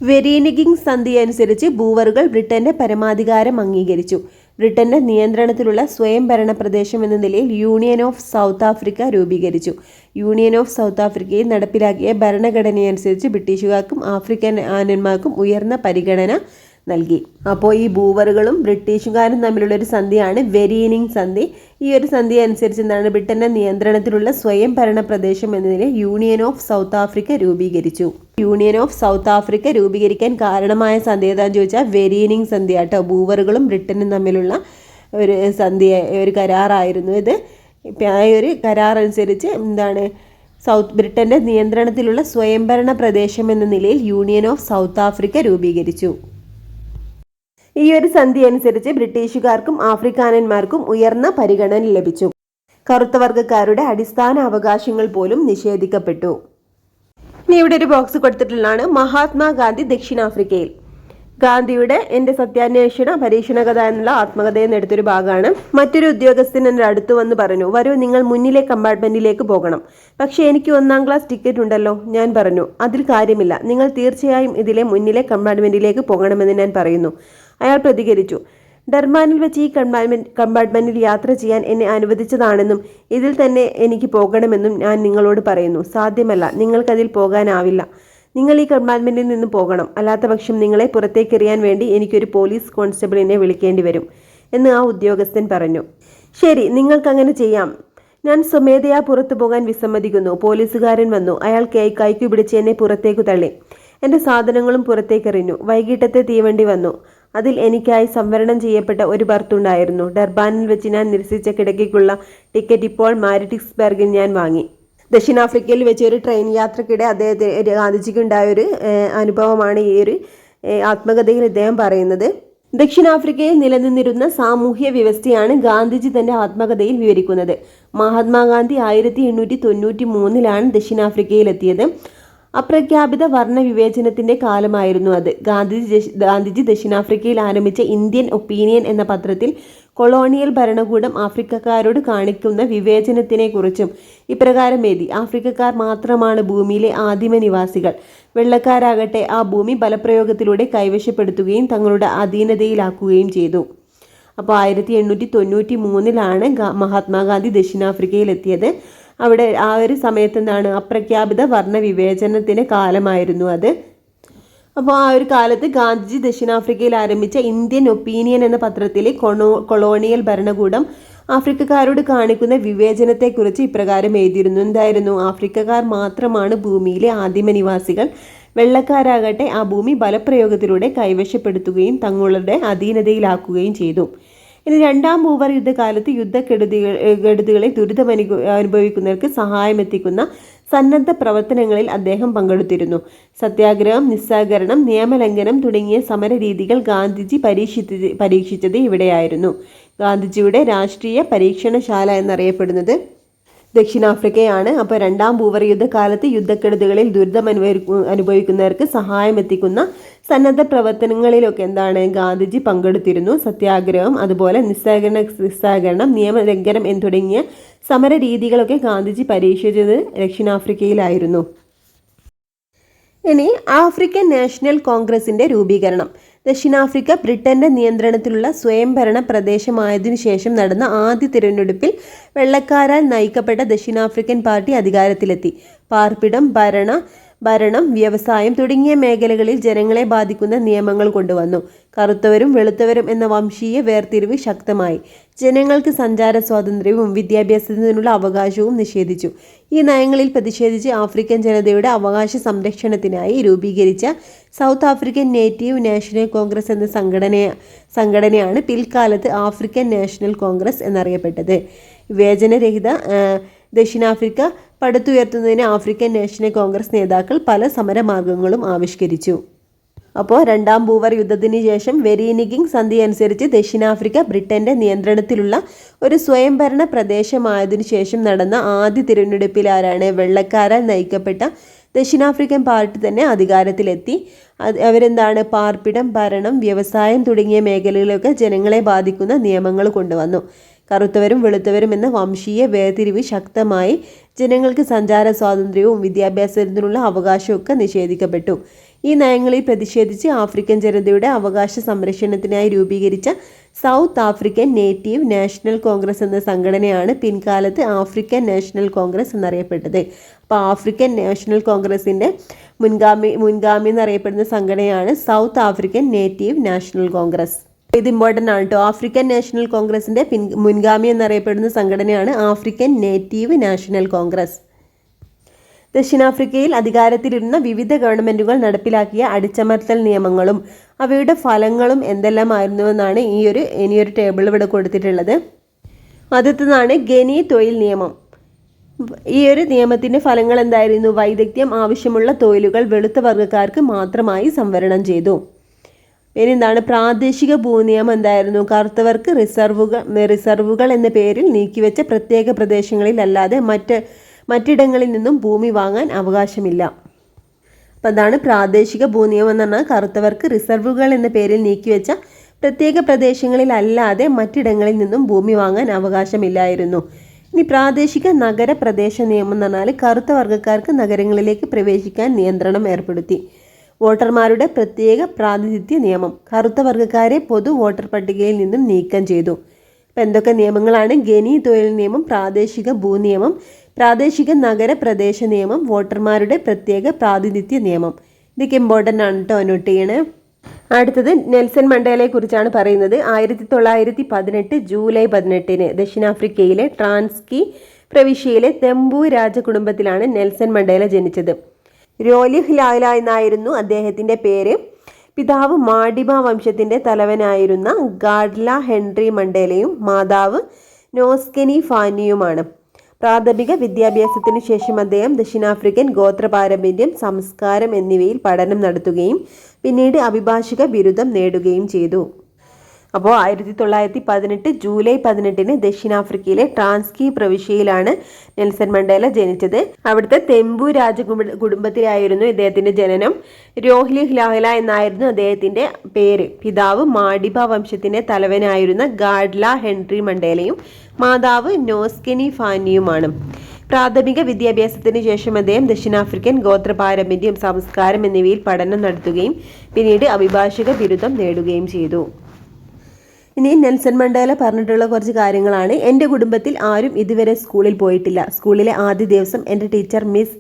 വെരീനിഗിങ് സന്ധി അനുസരിച്ച് ബൂവറുകൾ ബ്രിട്ടന്റെ പരമാധികാരം അംഗീകരിച്ചു. ബ്രിട്ടന്റെ നിയന്ത്രണത്തിലുള്ള സ്വയംഭരണ പ്രദേശം എന്ന നിലയിൽ യൂണിയൻ ഓഫ് സൗത്ത് ആഫ്രിക്ക രൂപീകരിച്ചു. യൂണിയൻ ഓഫ് സൗത്ത് ആഫ്രിക്കയിൽ നടപ്പിലാക്കിയ ഭരണഘടനയനുസരിച്ച് ബ്രിട്ടീഷുകാർക്കും ആഫ്രിക്കന്മാർക്കും ഉയർന്ന പരിഗണന നൽകി. അപ്പോൾ ഈ ബൂവറുകളും ബ്രിട്ടീഷുകാരും തമ്മിലുള്ളൊരു സന്ധിയാണ് വെരീനിങ് സന്ധി. ഈ ഒരു സന്ധി അനുസരിച്ച് എന്താണ്? ബ്രിട്ടന്റെ നിയന്ത്രണത്തിലുള്ള സ്വയം ഭരണ പ്രദേശം എന്നതിനെ യൂണിയൻ ഓഫ് സൗത്ത് ആഫ്രിക്ക രൂപീകരിച്ചു. യൂണിയൻ ഓഫ് സൗത്ത് ആഫ്രിക്ക രൂപീകരിക്കാൻ കാരണമായ സന്ധി ഏതാണെന്ന് ചോദിച്ചാൽ വെരീനിങ് സന്ധി ആട്ടോ. ബൂവറുകളും ബ്രിട്ടനും തമ്മിലുള്ള ഒരു സന്ധി, ഒരു കരാറായിരുന്നു ഇത്. ആ ഒരു കരാർ അനുസരിച്ച് എന്താണ്? ബ്രിട്ടന്റെ നിയന്ത്രണത്തിലുള്ള സ്വയംഭരണ പ്രദേശം എന്ന നിലയിൽ യൂണിയൻ ഓഫ് സൗത്ത് ആഫ്രിക്ക രൂപീകരിച്ചു. ഈ ഒരു സന്ധി അനുസരിച്ച് ബ്രിട്ടീഷുകാർക്കും ആഫ്രിക്കാനന്മാർക്കും ഉയർന്ന പരിഗണന ലഭിച്ചു. കറുത്ത വർഗ്ഗക്കാരുടെ അടിസ്ഥാന അവകാശങ്ങൾ പോലും നിഷേധിക്കപ്പെട്ടു. ഇനി ഇവിടെ ഒരു ബോക്സ് കൊടുത്തിട്ടുള്ളതാണ് മഹാത്മാഗാന്ധി ദക്ഷിണാഫ്രിക്കയിൽ. ഗാന്ധിയുടെ എൻ്റെ സത്യാന്വേഷണ പരീക്ഷണ കഥ എന്നുള്ള ആത്മകഥയിൽ നിന്ന് എടുത്തൊരു ഭാഗമാണ്. മറ്റൊരു ഉദ്യോഗസ്ഥൻ എൻ്റെ അടുത്ത് വന്ന് പറഞ്ഞു, വരൂ നിങ്ങൾ മുന്നിലെ കമ്പാർട്ട്മെന്റിലേക്ക് പോകണം. പക്ഷേ എനിക്ക് 1-ാം ക്ലാസ് ടിക്കറ്റ് ഉണ്ടല്ലോ. ഞാൻ പറഞ്ഞു, അതിൽ കാര്യമില്ല, നിങ്ങൾ തീർച്ചയായും ഇതിലെ മുന്നിലെ കമ്പാർട്ട്മെന്റിലേക്ക് പോകണമെന്ന് ഞാൻ പറയുന്നു. അയാൾ പ്രതികരിച്ചു, ഡർബാനിൽ വെച്ച് ഈ കമ്പാർട്ട്മെന്റിൽ യാത്ര ചെയ്യാൻ എന്നെ അനുവദിച്ചതാണെന്നും ഇതിൽ തന്നെ എനിക്ക് പോകണമെന്നും ഞാൻ നിങ്ങളോട് പറയുന്നു. സാധ്യമല്ല, നിങ്ങൾക്കതിൽ പോകാനാവില്ല. നിങ്ങൾ ഈ കമ്പാർട്ട്മെന്റിൽ നിന്ന് പോകണം. അല്ലാത്ത പക്ഷം നിങ്ങളെ പുറത്തേക്കെറിയാൻ വേണ്ടി എനിക്കൊരു പോലീസ് കോൺസ്റ്റബിളിനെ വിളിക്കേണ്ടി വരും എന്ന് ആ ഉദ്യോഗസ്ഥൻ പറഞ്ഞു. ശരി, നിങ്ങൾക്കങ്ങനെ ചെയ്യാം. ഞാൻ സ്വമേധയാ പുറത്തു പോകാൻ വിസമ്മതിക്കുന്നു. പോലീസുകാരൻ വന്നു. അയാൾ കൈക്കു പിടിച്ച് എന്നെ പുറത്തേക്കു തള്ളി. എൻ്റെ സാധനങ്ങളും പുറത്തേക്കെറിഞ്ഞു. വൈകിട്ടത്തെ തീവണ്ടി വന്നു. അതിൽ എനിക്കായി സംവരണം ചെയ്യപ്പെട്ട ഒരു ബർത്തുണ്ടായിരുന്നു. ഡർബാനിൽ വെച്ച് ഞാൻ നിരസിച്ച കിടക്കയ്ക്കുള്ള ടിക്കറ്റ് ഇപ്പോൾ മാരിറ്റിക്സ്ബർഗിൽ ഞാൻ വാങ്ങി. ദക്ഷിണാഫ്രിക്കയിൽ വെച്ച് ഒരു ട്രെയിൻ യാത്രക്കിടെ ഗാന്ധിജിക്ക് ഉണ്ടായൊരു അനുഭവമാണ് ഈ ഒരു ആത്മകഥയിൽ ഇദ്ദേഹം പറയുന്നത്. ദക്ഷിണാഫ്രിക്കയിൽ നിലനിന്നിരുന്ന സാമൂഹ്യ വ്യവസ്ഥയാണ് ഗാന്ധിജി തന്റെ ആത്മകഥയിൽ വിവരിക്കുന്നത്. മഹാത്മാഗാന്ധി 1893 ദക്ഷിണാഫ്രിക്കയിലെത്തിയത്. അപ്രഖ്യാപിത വർണ്ണവിവേചനത്തിന്റെ കാലമായിരുന്നു അത്. ഗാന്ധിജി ദക്ഷിണാഫ്രിക്കയിൽ ആരംഭിച്ച ഇന്ത്യൻ ഒപ്പീനിയൻ എന്ന പത്രത്തിൽ കൊളോണിയൽ ഭരണകൂടം ആഫ്രിക്കക്കാരോട് കാണിക്കുന്ന വിവേചനത്തിനെക്കുറിച്ചും ഇപ്രകാരം എഴുതി: ആഫ്രിക്കക്കാർ മാത്രമാണ് ഭൂമിയിലെ ആദിമ നിവാസികൾ. വെള്ളക്കാരാകട്ടെ ആ ഭൂമി ബലപ്രയോഗത്തിലൂടെ കൈവശപ്പെടുത്തുകയും തങ്ങളുടെ അധീനതയിലാക്കുകയും ചെയ്തു. അപ്പോൾ 1893 മഹാത്മാഗാന്ധി ദക്ഷിണാഫ്രിക്കയിലെത്തിയത്. അവിടെ ആ ഒരു സമയത്ത് എന്താണ്, അപ്രഖ്യാപിത വർണ്ണവിവേചനത്തിന് കാലമായിരുന്നു അത്. അപ്പോൾ ആ ഒരു കാലത്ത് ഗാന്ധിജി ദക്ഷിണാഫ്രിക്കയിൽ ആരംഭിച്ച ഇന്ത്യൻ ഒപ്പീനിയൻ എന്ന പത്രത്തിൽ കൊളോണിയൽ ഭരണകൂടം ആഫ്രിക്കക്കാരോട് കാണിക്കുന്ന വിവേചനത്തെക്കുറിച്ച് ഇപ്രകാരം എഴുതിയിരുന്നു. എന്തായിരുന്നു? ആഫ്രിക്കക്കാർ മാത്രമാണ് ഭൂമിയിലെ ആദിമ നിവാസികൾ. വെള്ളക്കാരാകട്ടെ ആ ഭൂമി ബലപ്രയോഗത്തിലൂടെ കൈവശപ്പെടുത്തുകയും തങ്ങളുടെ അധീനതയിലാക്കുകയും ചെയ്തു. ഇനി രണ്ടാം ഭൂവർ യുദ്ധകാലത്ത് യുദ്ധക്കെടുതികളെ അനുഭവിക്കുന്നവർക്ക് സഹായമെത്തിക്കുന്ന സന്നദ്ധ പ്രവർത്തനങ്ങളിൽ അദ്ദേഹം പങ്കെടുത്തിരുന്നു. സത്യാഗ്രഹം, നിസ്സഹകരണം, നിയമലംഘനം തുടങ്ങിയ സമരരീതികൾ ഗാന്ധിജി പരീക്ഷിച്ചത് ഇവിടെയായിരുന്നു. ഗാന്ധിജിയുടെ രാഷ്ട്രീയ പരീക്ഷണശാല എന്നറിയപ്പെടുന്നത് ദക്ഷിണാഫ്രിക്കയാണ്. അപ്പോൾ രണ്ടാം ഭൂവർ യുദ്ധകാലത്ത് യുദ്ധക്കെടുതികളിൽ ദുരിതം അനുഭവിക്കുന്നവർക്ക് സഹായമെത്തിക്കുന്ന സന്നദ്ധ പ്രവർത്തനങ്ങളിലൊക്കെ എന്താണ്, ഗാന്ധിജി പങ്കെടുത്തിരുന്നു. സത്യാഗ്രഹം, അതുപോലെ നിസ്സഹകരണം, നിയമലംഘനം തുടങ്ങിയ സമര രീതികളൊക്കെ ഗാന്ധിജി പരീക്ഷിച്ചത് ദക്ഷിണാഫ്രിക്കയിലായിരുന്നു. ഇനി ആഫ്രിക്കൻ നാഷണൽ കോൺഗ്രസിന്റെ രൂപീകരണം. ദക്ഷിണാഫ്രിക്ക ബ്രിട്ടന്റെ നിയന്ത്രണത്തിലുള്ള സ്വയംഭരണ പ്രദേശമായതിനു ശേഷം നടന്ന ആദ്യ തിരഞ്ഞെടുപ്പിൽ വെള്ളക്കാരാൽ നയിക്കപ്പെട്ട ദക്ഷിണാഫ്രിക്കൻ പാർട്ടി അധികാരത്തിലെത്തി. പാർപ്പിടം, ഭരണം, വ്യവസായം തുടങ്ങിയ മേഖലകളിൽ ജനങ്ങളെ ബാധിക്കുന്ന നിയമങ്ങൾ കൊണ്ടുവന്നു. കറുത്തവരും വെളുത്തവരും എന്ന വംശീയ വേർതിരിവ് ശക്തമായി. ജനങ്ങൾക്ക് സഞ്ചാര സ്വാതന്ത്ര്യവും വിദ്യാഭ്യാസത്തിനുള്ള അവകാശവും നിഷേധിച്ചു. ഈ നയങ്ങളിൽ പ്രതിഷേധിച്ച് ആഫ്രിക്കൻ ജനതയുടെ അവകാശ സംരക്ഷണത്തിനായി രൂപീകരിച്ച south African native national Congress എന്ന സംഘടനയാണ് പിൽക്കാലത്ത് ആഫ്രിക്കൻ നാഷണൽ കോൺഗ്രസ് എന്നറിയപ്പെട്ടത്. വിവേചനരഹിത ദക്ഷിണാഫ്രിക്ക പടുത്തുയർത്തുന്നതിന് ആഫ്രിക്കൻ നാഷണൽ കോൺഗ്രസ് നേതാക്കൾ പല സമരമാർഗങ്ങളും ആവിഷ്കരിച്ചു. അപ്പോൾ രണ്ടാം ഭൂവർ യുദ്ധത്തിന് ശേഷം വെരീനിഗിങ് സന്ധി അനുസരിച്ച് ദക്ഷിണാഫ്രിക്ക ബ്രിട്ടന്റെ നിയന്ത്രണത്തിലുള്ള ഒരു സ്വയംഭരണ പ്രദേശമായതിനു ശേഷം നടന്ന ആദ്യ തിരഞ്ഞെടുപ്പിൽ വെള്ളക്കാരാൽ നയിക്കപ്പെട്ട ദക്ഷിണാഫ്രിക്കൻ പാർട്ടി തന്നെ അധികാരത്തിലെത്തി. അവരെന്താണ്, പാർപ്പിടം, ഭരണം, വ്യവസായം തുടങ്ങിയ മേഖലകളിലൊക്കെ ജനങ്ങളെ ബാധിക്കുന്ന നിയമങ്ങൾ കൊണ്ടുവന്നു. കറുത്തവരും വെളുത്തവരും എന്ന വംശീയ വേർതിരിവ് ശക്തമായി. ജനങ്ങൾക്ക് സഞ്ചാര സ്വാതന്ത്ര്യവും വിദ്യാഭ്യാസത്തിനുള്ള അവകാശമൊക്കെ നിഷേധിക്കപ്പെട്ടു. ഈ നയങ്ങളിൽ പ്രതിഷേധിച്ച് ആഫ്രിക്കൻ ജനതയുടെ അവകാശ സംരക്ഷണത്തിനായി രൂപീകരിച്ച south African native national Congress എന്ന സംഘടനയാണ് പിൻകാലത്ത് ആഫ്രിക്കൻ നാഷണൽ കോൺഗ്രസ് എന്നറിയപ്പെട്ടത്. അപ്പോൾ ആഫ്രിക്കൻ നാഷണൽ കോൺഗ്രസിൻ്റെ മുൻഗാമി എന്നറിയപ്പെടുന്ന സംഘടനയാണ് south African native national Congress. ഇത് ഇമ്പോർട്ടൻ്റ് ആണ് കേട്ടോ. ആഫ്രിക്കൻ നാഷണൽ കോൺഗ്രസിൻ്റെ മുൻഗാമി എന്നറിയപ്പെടുന്ന സംഘടനയാണ് ആഫ്രിക്കൻ നേറ്റീവ് നാഷണൽ കോൺഗ്രസ്. ദക്ഷിണാഫ്രിക്കയിൽ അധികാരത്തിലിരുന്ന വിവിധ ഗവൺമെൻറ്റുകൾ നടപ്പിലാക്കിയ അടിച്ചമർത്തൽ നിയമങ്ങളും അവയുടെ ഫലങ്ങളും എന്തെല്ലാമായിരുന്നുവെന്നാണ് ഇനിയൊരു ടേബിൾ ഇവിടെ കൊടുത്തിട്ടുള്ളത്. ആദ്യത്തേതാണ് ഖനി തൊഴിൽ നിയമം. ഈ ഒരു നിയമത്തിൻ്റെ ഫലങ്ങൾ എന്തായിരുന്നു? വൈദഗ്ധ്യം ആവശ്യമുള്ള തൊഴിലുകൾ വെളുത്ത വർഗ്ഗക്കാർക്ക് മാത്രമായി സംവരണം ചെയ്തു. ഇനി എന്താണ്? പ്രാദേശിക ഭൂനിയമം എന്തായിരുന്നു? കറുത്തവർക്ക് റിസർവുകൾ എന്ന പേരിൽ നീക്കിവെച്ച പ്രത്യേക പ്രദേശങ്ങളിൽ അല്ലാതെ മറ്റിടങ്ങളിൽ നിന്നും ഭൂമി വാങ്ങാൻ അവകാശമില്ല. അപ്പം അതാണ് പ്രാദേശിക ഭൂനിയമം എന്ന് പറഞ്ഞാൽ കറുത്തവർക്ക് റിസർവുകൾ എന്ന പേരിൽ നീക്കിവെച്ച പ്രത്യേക പ്രദേശങ്ങളിൽ അല്ലാതെ മറ്റിടങ്ങളിൽ നിന്നും ഭൂമി വാങ്ങാൻ അവകാശമില്ലായിരുന്നു. ഇനി പ്രാദേശിക നഗര പ്രദേശ നിയമം എന്ന് പറഞ്ഞാൽ കറുത്ത വർഗ്ഗക്കാർക്ക് നഗരങ്ങളിലേക്ക് പ്രവേശിക്കാൻ നിയന്ത്രണം ഏർപ്പെടുത്തി. വോട്ടർമാരുടെ പ്രത്യേക പ്രാതിനിധ്യ നിയമം. കറുത്ത വർഗ്ഗക്കാരെ പൊതു വോട്ടർ പട്ടികയിൽ നിന്നും നീക്കം ചെയ്തു. ഇപ്പം എന്തൊക്കെ നിയമങ്ങളാണ്? ഖനി തൊഴിൽ നിയമം, പ്രാദേശിക ഭൂനിയമം, പ്രാദേശിക നഗര പ്രദേശ നിയമം, വോട്ടർമാരുടെ പ്രത്യേക പ്രാതിനിധ്യ നിയമം. ഇതൊക്കെ ഇമ്പോർട്ടൻ്റ് ആണ് കേട്ടോ, നോട്ട് ചെയ്യണേ. അടുത്തത് നെൽസൺ മണ്ടേലയെ കുറിച്ചാണ് പറയുന്നത്. 1918 ജൂലൈ 18 ദക്ഷിണാഫ്രിക്കയിലെ ട്രാൻസ്കി പ്രവിശ്യയിലെ തെമ്പു രാജകുടുംബത്തിലാണ് നെൽസൺ മണ്ടേല ജനിച്ചത്. രോലിഹ് ലാല എന്നായിരുന്നു അദ്ദേഹത്തിൻ്റെ പേര്. പിതാവ് മാഡിബ വംശത്തിൻ്റെ തലവനായിരുന്ന ഗാഡ്ല ഹെൻറി മണ്ടേലയും മാതാവ് നോസ്കെനി ഫാനിയുമാണ്. പ്രാഥമിക വിദ്യാഭ്യാസത്തിനു ശേഷം അദ്ദേഹം ദക്ഷിണാഫ്രിക്കൻ ഗോത്രപാരമ്പര്യം, സംസ്കാരം എന്നിവയിൽ പഠനം നടത്തുകയും പിന്നീട് അഭിഭാഷക ബിരുദം നേടുകയും ചെയ്തു. അപ്പോൾ 1918 ജൂലൈ 18 ദക്ഷിണാഫ്രിക്കയിലെ ട്രാൻസ്കീ പ്രവിശ്യയിലാണ് നെൽസൺ മണ്ടേല ജനിച്ചത്. അവിടുത്തെ തെമ്പു കുടുംബത്തിലായിരുന്നു ഇദ്ദേഹത്തിൻ്റെ ജനനം. രോലിഹ് ലാല എന്നായിരുന്നു അദ്ദേഹത്തിൻ്റെ പേര്. പിതാവ് മാഡിബ വംശത്തിൻ്റെ തലവനായിരുന്ന ഗാഡ്ല ഹെൻറി മണ്ടേലയും മാതാവ് നോസ്കെനി ഫാനിയുമാണ്. പ്രാഥമിക വിദ്യാഭ്യാസത്തിന് ശേഷം അദ്ദേഹം ദക്ഷിണാഫ്രിക്കൻ ഗോത്രപാരമ്പര്യം, സംസ്കാരം എന്നിവയിൽ പഠനം നടത്തുകയും പിന്നീട് അഭിഭാഷക ബിരുദം നേടുകയും ചെയ്തു. ഇനി നെൽസൺ മണ്ടേല പറഞ്ഞിട്ടുള്ള കുറച്ച് കാര്യങ്ങളാണ്. എൻ്റെ കുടുംബത്തിൽ ആരും ഇതുവരെ സ്കൂളിൽ പോയിട്ടില്ല. സ്കൂളിലെ ആദ്യ ദിവസം എൻ്റെ ടീച്ചർ മിസ്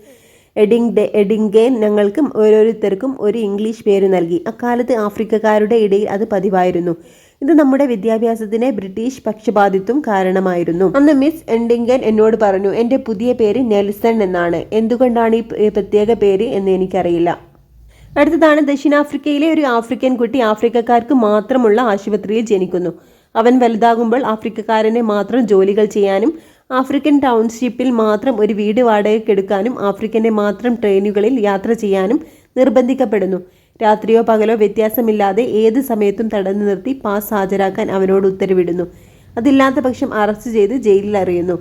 എഡിംഗേൻ ഞങ്ങൾക്ക് ഓരോരുത്തർക്കും ഒരു ഇംഗ്ലീഷ് പേര് നൽകി. അക്കാലത്ത് ആഫ്രിക്കക്കാരുടെ ഇടയിൽ അത് പതിവായിരുന്നു. ഇത് നമ്മുടെ വിദ്യാഭ്യാസത്തിന് ബ്രിട്ടീഷ് പക്ഷപാതിത്വം കാരണമായിരുന്നു. അന്ന് മിസ് എഡിംഗൻ എന്നോട് പറഞ്ഞു, എൻ്റെ പുതിയ പേര് നെൽസൺ എന്നാണ്. എന്തുകൊണ്ടാണ് ഈ പ്രത്യേക പേര് എന്ന് എനിക്കറിയില്ല. അടുത്തതാണ്, ദക്ഷിണാഫ്രിക്കയിലെ ഒരു ആഫ്രിക്കൻ കുട്ടി ആഫ്രിക്കക്കാർക്ക് മാത്രമുള്ള ആശുപത്രിയിൽ ജനിക്കുന്നു. അവൻ വലുതാകുമ്പോൾ ആഫ്രിക്കക്കാരനെ മാത്രം ജോലികൾ ചെയ്യാനും ആഫ്രിക്കൻ ടൗൺഷിപ്പിൽ മാത്രം ഒരു വീട് വാടകയ്ക്കെടുക്കാനും ആഫ്രിക്കൻ്റെ മാത്രം ട്രെയിനുകളിൽ യാത്ര ചെയ്യാനും നിർബന്ധിക്കപ്പെടുന്നു. രാത്രിയോ പകലോ വ്യത്യാസമില്ലാതെ ഏത് സമയത്തും തടഞ്ഞു നിർത്തി പാസ് ഹാജരാക്കാൻ അവനോട് ഉത്തരവിടുന്നു. അതില്ലാത്ത പക്ഷം അറസ്റ്റ് ചെയ്ത് ജയിലിൽ അറിയുന്നു.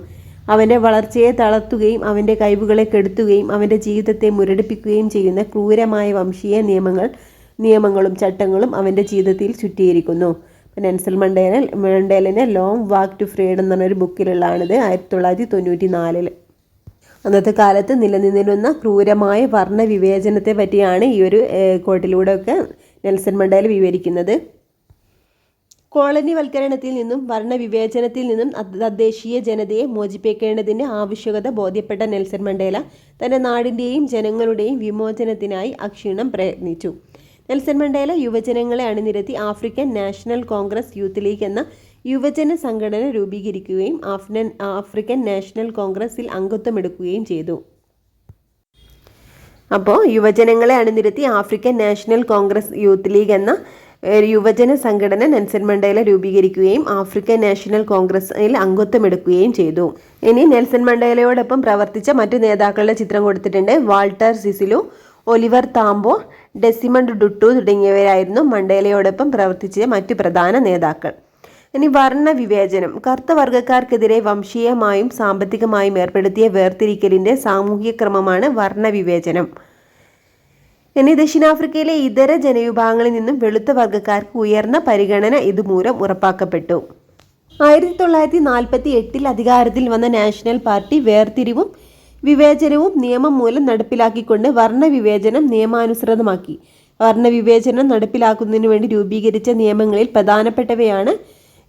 അവൻ്റെ വളർച്ചയെ തളർത്തുകയും അവൻ്റെ കഴിവുകളെ കെടുത്തുകയും അവൻ്റെ ജീവിതത്തെ മുരടിപ്പിക്കുകയും ചെയ്യുന്ന ക്രൂരമായ വംശീയ നിയമങ്ങളും ചട്ടങ്ങളും അവൻ്റെ ജീവിതത്തിൽ ചുറ്റിയിരിക്കുന്നു. നെൽസൺ മണ്ടേലിനെ ലോങ് വാക്ക് ടു ഫ്രീഡം എന്ന് പറഞ്ഞൊരു ബുക്കിലുള്ളതാണിത്. 1994. അന്നത്തെ കാലത്ത് നിലനിന്നിരുന്ന ക്രൂരമായ വർണ്ണവിവേചനത്തെ പറ്റിയാണ് ഈ ഒരു കോട്ടിലൂടെയൊക്കെ നെൽസൺ മണ്ടേല വിവരിക്കുന്നത്. കോളനിവൽക്കരണത്തിൽ നിന്നും വർണ്ണവിവേചനത്തിൽ നിന്നും തദ്ദേശീയ ജനതയെ മോചിപ്പിക്കേണ്ടതിൻ്റെ ആവശ്യകത ബോധ്യപ്പെട്ട നെൽസൺ മണ്ടേല തൻ്റെ നാടിൻ്റെയും ജനങ്ങളുടെയും വിമോചനത്തിനായി അക്ഷീണം പ്രയത്നിച്ചു. നെൽസൺ മണ്ടേല യുവജനങ്ങളെ അണിനിരത്തി African national Congress youth league എന്ന യുവജന സംഘടന രൂപീകരിക്കുകയും ആഫ്രിക്കൻ നാഷണൽ കോൺഗ്രസിൽ അംഗത്വമെടുക്കുകയും ചെയ്തു. അപ്പോൾ യുവജനങ്ങളെ അണിനിരത്തി African national Congress youth league എന്ന യുവജന സംഘടന നെൽസൺ മണ്ടേല രൂപീകരിക്കുകയും ആഫ്രിക്കൻ നാഷണൽ കോൺഗ്രസിൽ അംഗത്വമെടുക്കുകയും ചെയ്തു. ഇനി നെൽസൺ മണ്ടേലയോടൊപ്പം പ്രവർത്തിച്ച മറ്റു നേതാക്കളുടെ ചിത്രം കൊടുത്തിട്ടുണ്ട്. വാൾട്ടർ സിസിലു, ഒലിവർ താംബോ, ഡെസിമണ്ട് ടുട്ടു തുടങ്ങിയവരായിരുന്നു മണ്ടേലയോടൊപ്പം പ്രവർത്തിച്ച മറ്റു പ്രധാന നേതാക്കൾ. ഇനി വർണ്ണവിവേചനം. കറുത്ത വർഗ്ഗക്കാർക്കെതിരെ വംശീയമായും സാമ്പത്തികമായും ഏർപ്പെടുത്തിയ വേർതിരിക്കലിൻ്റെ സാമൂഹിക ക്രമമാണ് വർണ്ണവിവേചനം. ഇനി ദക്ഷിണാഫ്രിക്കയിലെ ഇതര ജനവിഭാഗങ്ങളിൽ നിന്നും വെളുത്ത വർഗ്ഗക്കാർക്ക് ഉയർന്ന പരിഗണന ഇതുമൂലം ഉറപ്പാക്കപ്പെട്ടു. 1948 അധികാരത്തിൽ വന്ന നാഷണൽ പാർട്ടി വേർതിരിവും വിവേചനവും നിയമം മൂലം നടപ്പിലാക്കിക്കൊണ്ട് വർണ്ണവിവേചനം നിയമാനുസൃതമാക്കി. വർണ്ണവിവേചനം നടപ്പിലാക്കുന്നതിന് വേണ്ടി രൂപീകരിച്ച നിയമങ്ങളിൽ പ്രധാനപ്പെട്ടവയാണ്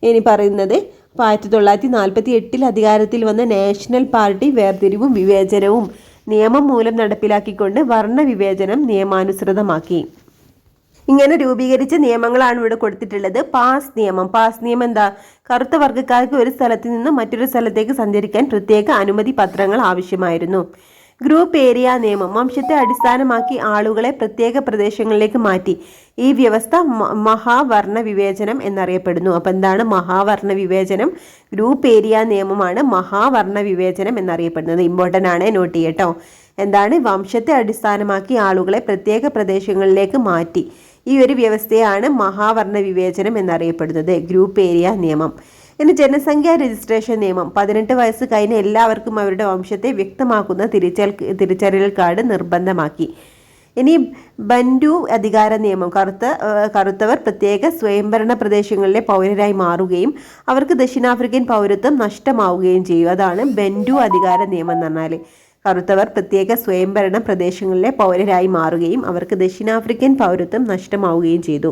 ഇനി പറയുന്നത്. 1948 അധികാരത്തിൽ വന്ന നാഷണൽ പാർട്ടി വേർതിരിവും വിവേചനവും നിയമം മൂലം നടപ്പിലാക്കിക്കൊണ്ട് വർണ്ണവിവേചനം നിയമാനുസൃതമാക്കി. ഇങ്ങനെ രൂപീകരിച്ച നിയമങ്ങളാണ് ഇവിടെ കൊടുത്തിട്ടുള്ളത്. പാസ് നിയമം എന്താ? കറുത്ത വർഗ്ഗക്കാർക്ക് ഒരു സ്ഥലത്ത് നിന്ന് മറ്റൊരു സ്ഥലത്തേക്ക് സഞ്ചരിക്കാൻ പ്രത്യേക അനുമതി പത്രങ്ങൾ ആവശ്യമായിരുന്നു. ഗ്രൂപ്പ് ഏരിയ നിയമം. വംശത്തെ അടിസ്ഥാനമാക്കി ആളുകളെ പ്രത്യേക പ്രദേശങ്ങളിലേക്ക് മാറ്റി. ഈ വ്യവസ്ഥ മഹാവർണ്ണ വിവേചനം എന്നറിയപ്പെടുന്നു. അപ്പം എന്താണ് മഹാവർണ്ണ വിവേചനം? ഗ്രൂപ്പ് ഏരിയ നിയമമാണ് മഹാവർണ്ണ വിവേചനം എന്നറിയപ്പെടുന്നത്. ഇമ്പോർട്ടൻ്റ് ആണ്, നോട്ട് ചെയ്യട്ടോ. എന്താണ്? വംശത്തെ അടിസ്ഥാനമാക്കി ആളുകളെ പ്രത്യേക പ്രദേശങ്ങളിലേക്ക് മാറ്റി. ഈ ഒരു വ്യവസ്ഥയാണ് മഹാവർണ്ണ വിവേചനം എന്നറിയപ്പെടുന്നത്, ഗ്രൂപ്പ് ഏരിയ നിയമം. ഇനി ജനസംഖ്യാ രജിസ്ട്രേഷൻ നിയമം. 18 വയസ്സ് കഴിഞ്ഞ എല്ലാവർക്കും അവരുടെ വംശത്തെ വ്യക്തമാക്കുന്ന തിരിച്ചറിയൽ കാർഡ് നിർബന്ധമാക്കി. ഇനി ബൻഡു അധികാര നിയമം. കറുത്തവർ പ്രത്യേക സ്വയംഭരണ പ്രദേശങ്ങളിലെ പൗരരായി മാറുകയും അവർക്ക് ദക്ഷിണാഫ്രിക്കൻ പൗരത്വം നഷ്ടമാവുകയും ചെയ്യും. അതാണ് ബൻഡു അധികാര നിയമം എന്ന് പറഞ്ഞാൽ. കറുത്തവർ പ്രത്യേക സ്വയംഭരണ പ്രദേശങ്ങളിലെ പൗരരായി മാറുകയും അവർക്ക് ദക്ഷിണാഫ്രിക്കൻ പൗരത്വം നഷ്ടമാവുകയും ചെയ്തു.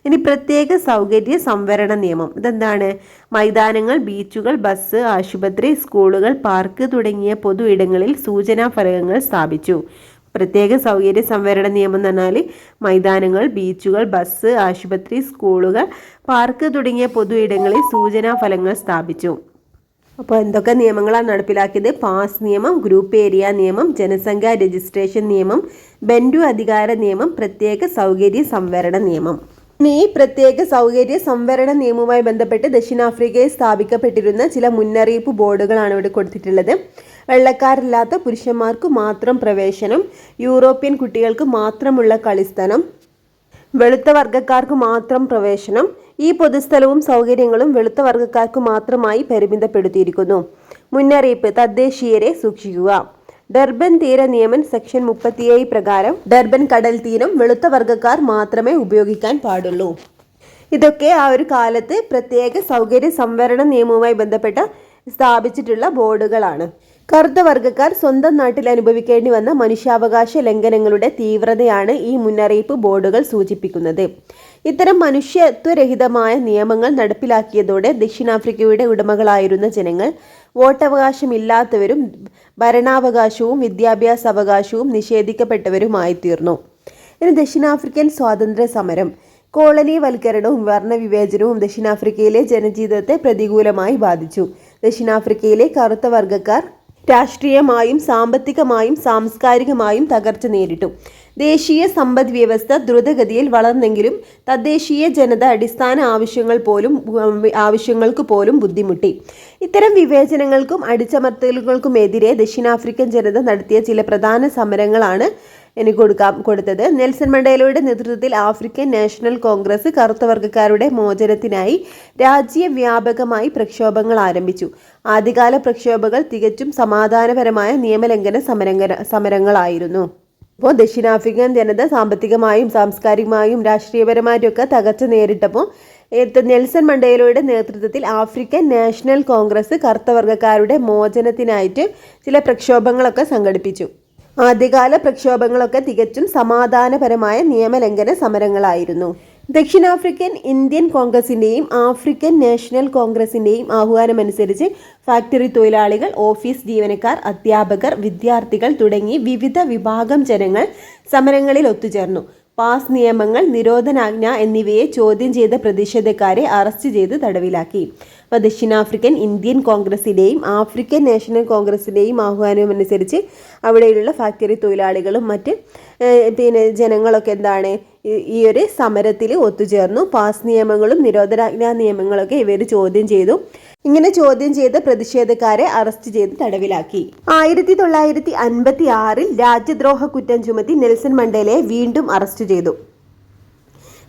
ഇനി പ്രത്യേക സൗകര്യ സംവരണ നിയമം. ഇതെന്താണ്? മൈതാനങ്ങൾ, ബീച്ചുകൾ, ബസ്, ആശുപത്രി, സ്കൂളുകൾ, പാർക്ക് തുടങ്ങിയ പൊതു ഇടങ്ങളിൽ സൂചനാ ഫലകങ്ങൾ സ്ഥാപിച്ചു. പ്രത്യേക സൗകര്യ സംവരണ നിയമം എന്ന് പറഞ്ഞാൽ മൈതാനങ്ങൾ, ബീച്ചുകൾ, ബസ്, ആശുപത്രി, സ്കൂളുകൾ, പാർക്ക് തുടങ്ങിയ പൊതു ഇടങ്ങളിൽ സൂചനാ ഫലങ്ങൾ സ്ഥാപിച്ചു. അപ്പോൾ എന്തൊക്കെ നിയമങ്ങളാണ് നടപ്പിലാക്കിയത്? പാസ് നിയമം, ഗ്രൂപ്പ് ഏരിയ നിയമം, ജനസംഖ്യാ രജിസ്ട്രേഷൻ നിയമം, ബെൻഡു അധികാര നിയമം, പ്രത്യേക സൗകര്യ സംവരണ നിയമം. ഈ പ്രത്യേക സൗകര്യ സംവരണ നിയമവുമായി ബന്ധപ്പെട്ട് ദക്ഷിണാഫ്രിക്കയിൽ സ്ഥാപിക്കപ്പെട്ടിരുന്ന ചില മുന്നറിയിപ്പ് ബോർഡുകളാണ് ഇവിടെ കൊടുത്തിട്ടുള്ളത്. വെള്ളക്കാരില്ലാത്ത പുരുഷന്മാർക്ക് മാത്രം പ്രവേശനം, യൂറോപ്യൻ കുട്ടികൾക്ക് മാത്രമുള്ള കളിസ്ഥലം, വെളുത്ത വർഗ്ഗക്കാർക്ക് മാത്രം പ്രവേശനം, ഈ പൊതുസ്ഥലവും സൗകര്യങ്ങളും വെളുത്ത വർഗ്ഗക്കാർക്ക് മാത്രമായി പരിമിതപ്പെടുത്തിയിരിക്കുന്നു. മുന്നറിയിപ്പ്: തദ്ദേശീയരെ സൂക്ഷിക്കുക. ഡർബൻ തീര നിയമം സെക്ഷൻ 37 പ്രകാരം ഡർബൻ കടൽ തീരം വെളുത്ത വർഗ്ഗക്കാർ മാത്രമേ ഉപയോഗിക്കാൻ പാടുള്ളൂ. ഇതൊക്കെ ആ ഒരു കാലത്ത് പ്രത്യേക സൗകര്യ സംവരണ നിയമവുമായി ബന്ധപ്പെട്ട സ്ഥാപിച്ചിട്ടുള്ള ബോർഡുകളാണ്. കറുത്ത വർഗ്ഗക്കാർ സ്വന്തം നാട്ടിൽ അനുഭവിക്കേണ്ടി വന്ന മനുഷ്യാവകാശ ലംഘനങ്ങളുടെ തീവ്രതയാണ് ഈ മുന്നറിയിപ്പ് ബോർഡുകൾ സൂചിപ്പിക്കുന്നത്. ഇത്തരം മനുഷ്യത്വരഹിതമായ നിയമങ്ങൾ നടപ്പിലാക്കിയതോടെ ദക്ഷിണാഫ്രിക്കയുടെ ഉടമകളായിരുന്ന ജനങ്ങൾ വോട്ടവകാശമില്ലാത്തവരും ഭരണാവകാശവും വിദ്യാഭ്യാസ അവകാശവും നിഷേധിക്കപ്പെട്ടവരുമായി തീർന്നു. ഇനി ദക്ഷിണാഫ്രിക്കൻ സ്വാതന്ത്ര്യ സമരം. കോളനിവൽക്കരണവും വർണ്ണവിവേചനവും ദക്ഷിണാഫ്രിക്കയിലെ ജനജീവിതത്തെ പ്രതികൂലമായി ബാധിച്ചു. ദക്ഷിണാഫ്രിക്കയിലെ കറുത്ത വർഗ്ഗക്കാർ രാഷ്ട്രീയമായും സാമ്പത്തികമായും സാംസ്കാരികമായും തകർച്ച നേരിട്ടു. ദേശീയ സമ്പദ് വ്യവസ്ഥ ദ്രുതഗതിയിൽ വളർന്നെങ്കിലും തദ്ദേശീയ ജനത അടിസ്ഥാന ആവശ്യങ്ങൾക്ക് പോലും ബുദ്ധിമുട്ടി. ഇത്തരം വിവേചനങ്ങൾക്കും അടിച്ചമർത്തലുകൾക്കുമെതിരെ ദക്ഷിണാഫ്രിക്കൻ ജനത നടത്തിയ ചില പ്രധാന സമരങ്ങളാണ് കൊടുത്തത്. നെൽസൺ മണ്ടേലയുടെ നേതൃത്വത്തിൽ ആഫ്രിക്കൻ നാഷണൽ കോൺഗ്രസ് കറുത്ത വർഗ്ഗക്കാരുടെ മോചനത്തിനായി രാജ്യവ്യാപകമായി പ്രക്ഷോഭങ്ങൾ ആരംഭിച്ചു. ആദ്യകാല പ്രക്ഷോഭങ്ങൾ തികച്ചും സമാധാനപരമായ നിയമലംഘന സമരങ്ങളായിരുന്നു. അപ്പോൾ ദക്ഷിണാഫ്രിക്കൻ ജനത സാമ്പത്തികമായും സാംസ്കാരികമായും രാഷ്ട്രീയപരമായിട്ടൊക്കെ തകർച്ച നേരിട്ടപ്പോൾ നെൽസൺ മണ്ടേലയുടെ നേതൃത്വത്തിൽ ആഫ്രിക്കൻ നാഷണൽ കോൺഗ്രസ് കറുത്ത വർഗ്ഗക്കാരുടെ മോചനത്തിനായിട്ട് ചില പ്രക്ഷോഭങ്ങളൊക്കെ സംഘടിപ്പിച്ചു. ആദ്യകാല പ്രക്ഷോഭങ്ങളൊക്കെ തികച്ചും സമാധാനപരമായ നിയമലംഘന സമരങ്ങളായിരുന്നു. ദക്ഷിണാഫ്രിക്കൻ ഇന്ത്യൻ കോൺഗ്രസിൻ്റെയും ആഫ്രിക്കൻ നാഷണൽ കോൺഗ്രസിൻ്റെയും ആഹ്വാനമനുസരിച്ച് ഫാക്ടറി തൊഴിലാളികൾ, ഓഫീസ് ജീവനക്കാർ, അധ്യാപകർ, വിദ്യാർത്ഥികൾ തുടങ്ങി വിവിധ വിഭാഗം ജനങ്ങൾ സമരങ്ങളിൽ ഒത്തുചേർന്നു. പാസ് നിയമങ്ങൾ, നിരോധനാജ്ഞ എന്നിവയെ ചോദ്യം ചെയ്ത പ്രതിഷേധക്കാരെ അറസ്റ്റ് ചെയ്ത് തടവിലാക്കി. അപ്പോൾ ദക്ഷിണാഫ്രിക്കൻ ഇന്ത്യൻ കോൺഗ്രസിൻ്റെയും ആഫ്രിക്കൻ നാഷണൽ കോൺഗ്രസിൻ്റെയും ആഹ്വാനമനുസരിച്ച് അവിടെയുള്ള ഫാക്ടറി തൊഴിലാളികളും മറ്റ് ജനങ്ങളൊക്കെ ഈ ഒരു സമരത്തിൽ ഒത്തുചേർന്നു. പാസ് നിയമങ്ങളും നിരോധനാജ്ഞാ നിയമങ്ങളൊക്കെ ഇവർ ചോദ്യം ചെയ്തു. ഇങ്ങനെ ചോദ്യം ചെയ്ത പ്രതിഷേധക്കാരെ അറസ്റ്റ് ചെയ്ത് തടവിലാക്കി. 1956 രാജ്യദ്രോഹ കുറ്റം ചുമത്തി നെൽസൺ മണ്ടേലയെ വീണ്ടും അറസ്റ്റ് ചെയ്തു.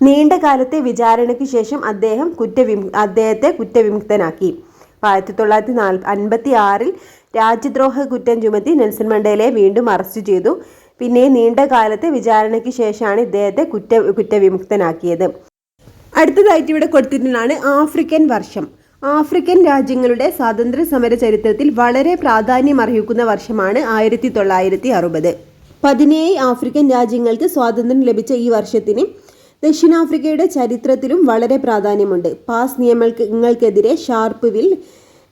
നീണ്ട കാലത്തെ വിചാരണയ്ക്ക് ശേഷം അദ്ദേഹത്തെ കുറ്റവിമുക്തനാക്കി. 1956 രാജ്യദ്രോഹ കുറ്റം ചുമത്തി നെൽസൺ മണ്ടേലയെ വീണ്ടും അറസ്റ്റ് ചെയ്തു. പിന്നെ നീണ്ട കാലത്തെ വിചാരണയ്ക്ക് ശേഷമാണ് ഇദ്ദേഹത്തെ കുറ്റവിമുക്തനാക്കിയത്. അടുത്തതായിട്ട് ഇവിടെ കൊടുത്തിട്ടുള്ളതാണ് ആഫ്രിക്കൻ വർഷം. ആഫ്രിക്കൻ രാജ്യങ്ങളുടെ സ്വാതന്ത്ര്യ സമര ചരിത്രത്തിൽ വളരെ പ്രാധാന്യം അർഹിക്കുന്ന വർഷമാണ് 1960. 17 ആഫ്രിക്കൻ രാജ്യങ്ങൾക്ക് സ്വാതന്ത്ര്യം ലഭിച്ച ഈ വർഷത്തിന് ദക്ഷിണാഫ്രിക്കയുടെ ചരിത്രത്തിലും വളരെ പ്രാധാന്യമുണ്ട്. പാസ് നിയമങ്ങൾക്കെതിരെ ഷാർപ്പ്വിൽ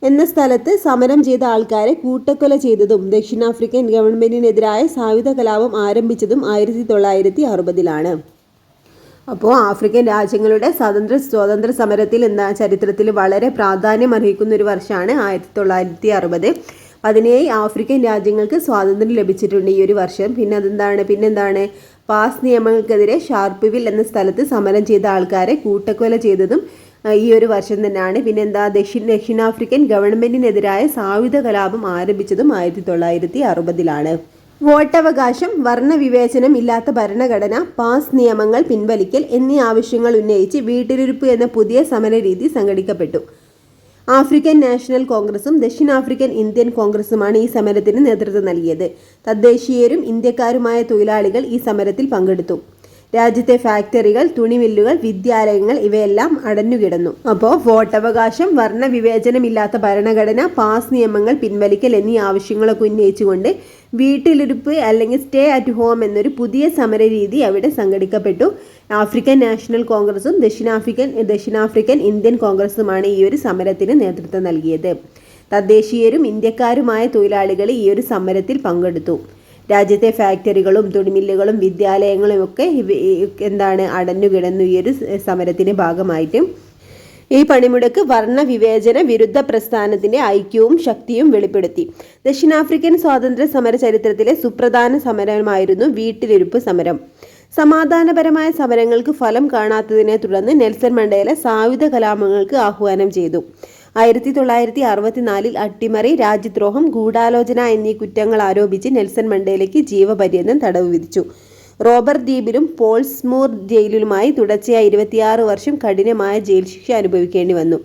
എന്ന സ്ഥലത്ത് സമരം ചെയ്ത ആൾക്കാരെ കൂട്ടക്കൊല ചെയ്തതും ദക്ഷിണാഫ്രിക്കൻ ഗവൺമെന്റിനെതിരായ സായുധ കലാപം ആരംഭിച്ചതും 1960-ലാണ്. അപ്പോൾ ആഫ്രിക്കൻ രാജ്യങ്ങളുടെ സ്വാതന്ത്ര്യ സമരത്തിൽ ചരിത്രത്തിൽ വളരെ പ്രാധാന്യം അർഹിക്കുന്ന ഒരു വർഷമാണ് 1960. 17 ആഫ്രിക്കൻ രാജ്യങ്ങൾക്ക് സ്വാതന്ത്ര്യം ലഭിച്ചിട്ടുണ്ട് ഈ ഒരു വർഷം. പിന്നെന്താണ് പാസ് നിയമങ്ങൾക്കെതിരെ ഷാർപ്പ്വിൽ എന്ന സ്ഥലത്ത് സമരം ചെയ്ത ആൾക്കാരെ കൂട്ടക്കൊല ചെയ്തതും ഈ ഒരു വർഷം തന്നെയാണ്. ദക്ഷിണാഫ്രിക്കൻ ഗവൺമെന്റിനെതിരായ സായുധ കലാപം ആരംഭിച്ചതും 1960-ലാണ്. വോട്ടവകാശം, വർണ്ണവിവേചനം ഇല്ലാത്ത ഭരണഘടന, പാസ് നിയമങ്ങൾ പിൻവലിക്കൽ എന്നീ ആവശ്യങ്ങൾ ഉന്നയിച്ച് വീട്ടിലിരുപ്പ് എന്ന പുതിയ സമരരീതി സംഘടിപ്പിക്കപ്പെട്ടു. ആഫ്രിക്കൻ നാഷണൽ കോൺഗ്രസും ദക്ഷിണാഫ്രിക്കൻ ഇന്ത്യൻ കോൺഗ്രസുമാണ് ഈ സമരത്തിന് നേതൃത്വം നൽകിയത്. തദ്ദേശീയരും ഇന്ത്യക്കാരുമായ തൊഴിലാളികൾ ഈ സമരത്തിൽ പങ്കെടുത്തു. രാജ്യത്തെ ഫാക്ടറികൾ, തുണിമില്ലുകൾ, വിദ്യാലയങ്ങൾ ഇവയെല്ലാം അടഞ്ഞുകിടന്നു. അപ്പോൾ വോട്ടവകാശം, വർണ്ണവിവേചനമില്ലാത്ത ഭരണഘടന, പാസ് നിയമങ്ങൾ പിൻവലിക്കൽ എന്നീ ആവശ്യങ്ങളൊക്കെ ഉന്നയിച്ചുകൊണ്ട് വീട്ടിലിരുപ്പ് അല്ലെങ്കിൽ സ്റ്റേ അറ്റ് ഹോം എന്നൊരു പുതിയ സമരരീതി അവിടെ സംഘടിപ്പിക്കപ്പെട്ടു. ആഫ്രിക്കൻ നാഷണൽ കോൺഗ്രസും ദക്ഷിണാഫ്രിക്കൻ ഇന്ത്യൻ കോൺഗ്രസുമാണ് ഈ ഒരു സമരത്തിന് നേതൃത്വം നൽകിയത്. തദ്ദേശീയരും ഇന്ത്യക്കാരുമായ തൊഴിലാളികൾ ഈ ഒരു സമരത്തിൽ പങ്കെടുത്തു. രാജ്യത്തെ ഫാക്ടറികളും തുണിമില്ലുകളും വിദ്യാലയങ്ങളും ഒക്കെ അടഞ്ഞുകിടന്നു ഈ ഒരു സമരത്തിന്റെ ഭാഗമായിട്ട്. ഈ പണിമുടക്ക് വർണ്ണവിവേചന വിരുദ്ധ പ്രസ്ഥാനത്തിന്റെ ഐക്യവും ശക്തിയും വെളിപ്പെടുത്തി. ദക്ഷിണാഫ്രിക്കൻ സ്വാതന്ത്ര്യ സമര ചരിത്രത്തിലെ സുപ്രധാന സമരമായിരുന്നു വീട്ടിലിരുപ്പ് സമരം. സമാധാനപരമായ സമരങ്ങൾക്ക് ഫലം കാണാത്തതിനെ തുടർന്ന് നെൽസൺ മണ്ടേല സായുധ കലാപങ്ങൾക്ക് ആഹ്വാനം ചെയ്തു. 1964 അട്ടിമറി, രാജ്യദ്രോഹം, ഗൂഢാലോചന എന്നീ കുറ്റങ്ങൾ ആരോപിച്ച് നെൽസൺ മണ്ടേലയ്ക്ക് ജീവപര്യന്തം തടവ് വിധിച്ചു. റോബർട്ട് ദ്വീപിലും പോൾസ്മൂർ ജയിലിലുമായി തുടർച്ചയായി 26 വർഷം കഠിനമായ ജയിൽ ശിക്ഷ അനുഭവിക്കേണ്ടി വന്നു.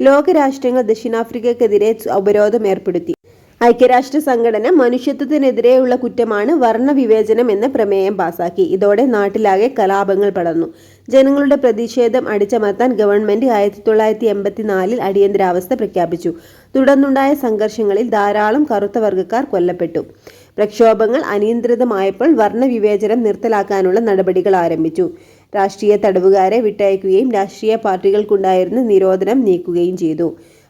ലോകരാഷ്ട്രങ്ങൾ ദക്ഷിണാഫ്രിക്കക്കെതിരെ ഉപരോധം ഏർപ്പെടുത്തി. ഐക്യരാഷ്ട്ര സംഘടന മനുഷ്യത്വത്തിനെതിരെയുള്ള കുറ്റമാണ് വർണ്ണവിവേചനം എന്ന പ്രമേയം പാസാക്കി. ഇതോടെ നാട്ടിലാകെ കലാപങ്ങൾ പടർന്നു. ജനങ്ങളുടെ പ്രതിഷേധം അടിച്ചമർത്താൻ ഗവൺമെന്റ് 1984 അടിയന്തരാവസ്ഥ പ്രഖ്യാപിച്ചു. തുടർന്നുണ്ടായ സംഘർഷങ്ങളിൽ ധാരാളം കറുത്ത വർഗ്ഗക്കാർ കൊല്ലപ്പെട്ടു. പ്രക്ഷോഭങ്ങൾ അനിയന്ത്രിതമായപ്പോൾ വർണ്ണവിവേചനം നിർത്തലാക്കാനുള്ള നടപടികൾ ആരംഭിച്ചു. രാഷ്ട്രീയ തടവുകാരെ വിട്ടയക്കുകയും രാഷ്ട്രീയ പാർട്ടികൾക്കുണ്ടായിരുന്ന നിരോധനം നീക്കുകയും ചെയ്തു.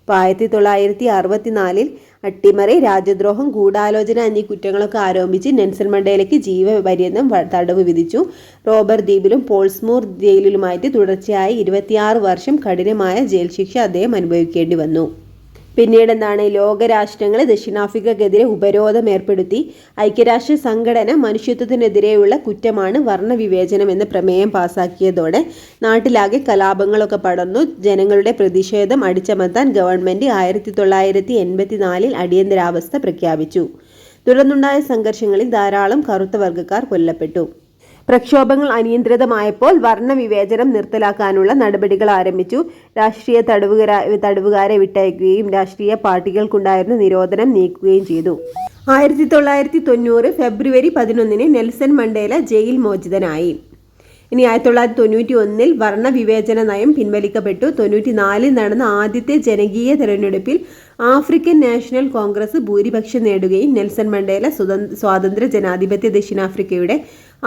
1964 അട്ടിമറി, രാജ്യദ്രോഹം, ഗൂഢാലോചന എന്നീ കുറ്റങ്ങളൊക്കെ ആരോപിച്ച് നെൽസൺ മണ്ടേലയ്ക്ക് ജീവപര്യന്തം തടവ് വിധിച്ചു. റോബർട്ട് ദ്വീപിലും പോൾസ്മൂർ ജയിലിലുമായിട്ട് തുടർച്ചയായി 26 വർഷം കഠിനമായ ജയിൽ ശിക്ഷ അദ്ദേഹം അനുഭവിക്കേണ്ടി വന്നു. പിന്നീട് ലോകരാഷ്ട്രങ്ങൾ ദക്ഷിണാഫ്രിക്കക്കെതിരെ ഉപരോധം ഏർപ്പെടുത്തി. ഐക്യരാഷ്ട്ര സംഘടന മനുഷ്യത്വത്തിനെതിരെയുള്ള കുറ്റമാണ് വർണ്ണവിവേചനം എന്ന പ്രമേയം പാസാക്കിയതോടെ നാട്ടിലാകെ കലാപങ്ങളൊക്കെ പടർന്നു. ജനങ്ങളുടെ പ്രതിഷേധം അടിച്ചമർത്താൻ ഗവൺമെന്റ് 1984 അടിയന്തരാവസ്ഥ പ്രഖ്യാപിച്ചു. തുടർന്നുണ്ടായ സംഘർഷങ്ങളിൽ ധാരാളം കറുത്ത വർഗ്ഗക്കാർ കൊല്ലപ്പെട്ടു. പ്രക്ഷോഭങ്ങൾ അനിയന്ത്രിതമായപ്പോൾ വർണ്ണവിവേചനം നിർത്തലാക്കാനുള്ള നടപടികൾ ആരംഭിച്ചു. രാഷ്ട്രീയ തടവുകാരെ വിട്ടയക്കുകയും രാഷ്ട്രീയ പാർട്ടികൾക്കുണ്ടായിരുന്ന നിരോധനം നീക്കുകയും ചെയ്തു. 1990 ഫെബ്രുവരി 11 നെൽസൺ മണ്ടേല ജയിൽ മോചിതനായി. ഇനി 1991 വർണ്ണവിവേചന നയം പിൻവലിക്കപ്പെട്ടു. 94 നടന്ന ആദ്യത്തെ ജനകീയ തെരഞ്ഞെടുപ്പിൽ ആഫ്രിക്കൻ നാഷണൽ കോൺഗ്രസ് ഭൂരിപക്ഷം നേടുകയും നെൽസൺ മണ്ടേല സ്വാതന്ത്ര്യ ജനാധിപത്യ ദക്ഷിണാഫ്രിക്കയുടെ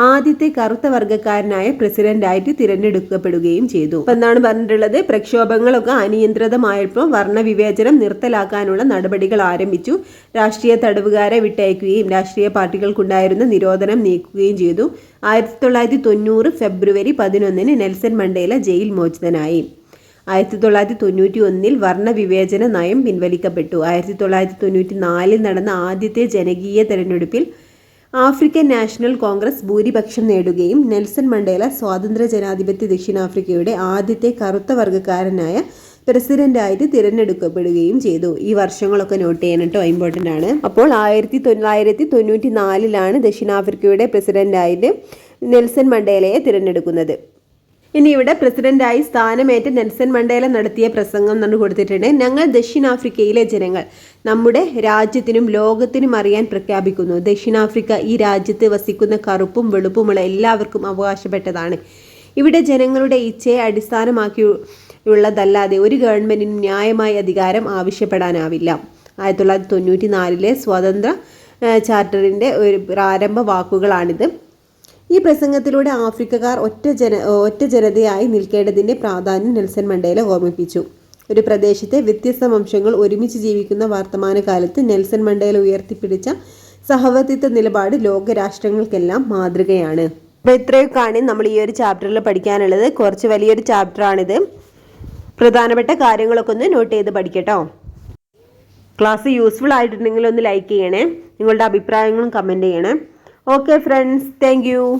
ആദ്യത്തെ കറുത്ത വർഗ്ഗക്കാരനായ പ്രസിഡന്റായിട്ട് തിരഞ്ഞെടുക്കപ്പെടുകയും ചെയ്തു. എന്താണ് പറഞ്ഞിട്ടുള്ളത്? പ്രക്ഷോഭങ്ങളൊക്കെ അനിയന്ത്രിതമായപ്പോൾ വർണ്ണവിവേചനം നിർത്തലാക്കാനുള്ള നടപടികൾ ആരംഭിച്ചു. രാഷ്ട്രീയ തടവുകാരെ വിട്ടയക്കുകയും രാഷ്ട്രീയ പാർട്ടികൾക്കുണ്ടായിരുന്ന നിരോധനം നീക്കുകയും ചെയ്തു. 1990 ഫെബ്രുവരി 11 നെൽസൺ മണ്ടേല ജയിൽ മോചിതനായി. 1991 വർണ്ണവിവേചന നയം പിൻവലിക്കപ്പെട്ടു. 1994 നടന്ന ആദ്യത്തെ ജനകീയ തെരഞ്ഞെടുപ്പിൽ ആഫ്രിക്കൻ നാഷണൽ കോൺഗ്രസ് ഭൂരിപക്ഷം നേടുകയും നെൽസൺ മണ്ടേല സ്വാതന്ത്ര്യ ജനാധിപത്യ ദക്ഷിണാഫ്രിക്കയുടെ ആദ്യത്തെ കറുത്ത വർഗ്ഗക്കാരനായ പ്രസിഡന്റായിട്ട് തിരഞ്ഞെടുക്കപ്പെടുകയും ചെയ്തു. ഈ വർഷങ്ങളൊക്കെ നോട്ട് ചെയ്യാൻ കേട്ടോ, ഇമ്പോർട്ടൻ്റ് ആണ്. അപ്പോൾ 1994 ദക്ഷിണാഫ്രിക്കയുടെ പ്രസിഡന്റായിട്ട് നെൽസൺ മണ്ടേലയെ തിരഞ്ഞെടുക്കുന്നത്. ഇനി ഇവിടെ പ്രസിഡന്റായി സ്ഥാനമേറ്റ നെൽസൺ മണ്ടേല നടത്തിയ പ്രസംഗം എന്ന് കൊടുത്തിട്ടുണ്ട്. ഞങ്ങൾ ദക്ഷിണാഫ്രിക്കയിലെ ജനങ്ങൾ നമ്മുടെ രാജ്യത്തിനും ലോകത്തിനും അറിയാൻ പ്രഖ്യാപിക്കുന്നു. ദക്ഷിണാഫ്രിക്ക ഈ രാജ്യത്ത് വസിക്കുന്ന കറുപ്പും വെളുപ്പുമുള്ള എല്ലാവർക്കും അവകാശപ്പെട്ടതാണ്. ഇവിടെ ജനങ്ങളുടെ ഇച്ഛയെ അടിസ്ഥാനമാക്കിയുള്ളതല്ലാതെ ഒരു ഗവൺമെന്റിനും ന്യായമായ അധികാരം ആവശ്യപ്പെടാനാവില്ല. 1994 സ്വാതന്ത്ര്യ ചാർട്ടറിന്റെ ഒരു പ്രാരംഭ വാക്കുകളാണിത്. ഈ പ്രസംഗത്തിലൂടെ ആഫ്രിക്കക്കാർ ഒറ്റ ജനതയായി നിൽക്കേണ്ടതിൻ്റെ പ്രാധാന്യം നെൽസൺ മണ്ടേല ഓർമ്മിപ്പിച്ചു. ഒരു പ്രദേശത്തെ വ്യത്യസ്ത വംശങ്ങൾ ഒരുമിച്ച് ജീവിക്കുന്ന വർത്തമാനകാലത്ത് നെൽസൺ മണ്ടേല ഉയർത്തിപ്പിടിച്ച സഹവർത്തിത്വ നിലപാട് ലോകരാഷ്ട്രങ്ങൾക്കെല്ലാം മാതൃകയാണ്. അപ്പോൾ ഇത്രയൊക്കെയാണ് നമ്മൾ ഈ ഒരു ചാപ്റ്ററിൽ പഠിക്കാനുള്ളത്. കുറച്ച് വലിയൊരു ചാപ്റ്ററാണിത്. പ്രധാനപ്പെട്ട കാര്യങ്ങളൊക്കെ ഒന്ന് നോട്ട് ചെയ്ത് പഠിക്കട്ടോ. ക്ലാസ് യൂസ്ഫുൾ ആയിട്ടുണ്ടെങ്കിൽ ഒന്ന് ലൈക്ക് ചെയ്യണേ. നിങ്ങളുടെ അഭിപ്രായങ്ങളും കമൻറ്റ് ചെയ്യണേ. Okay friends, thank you.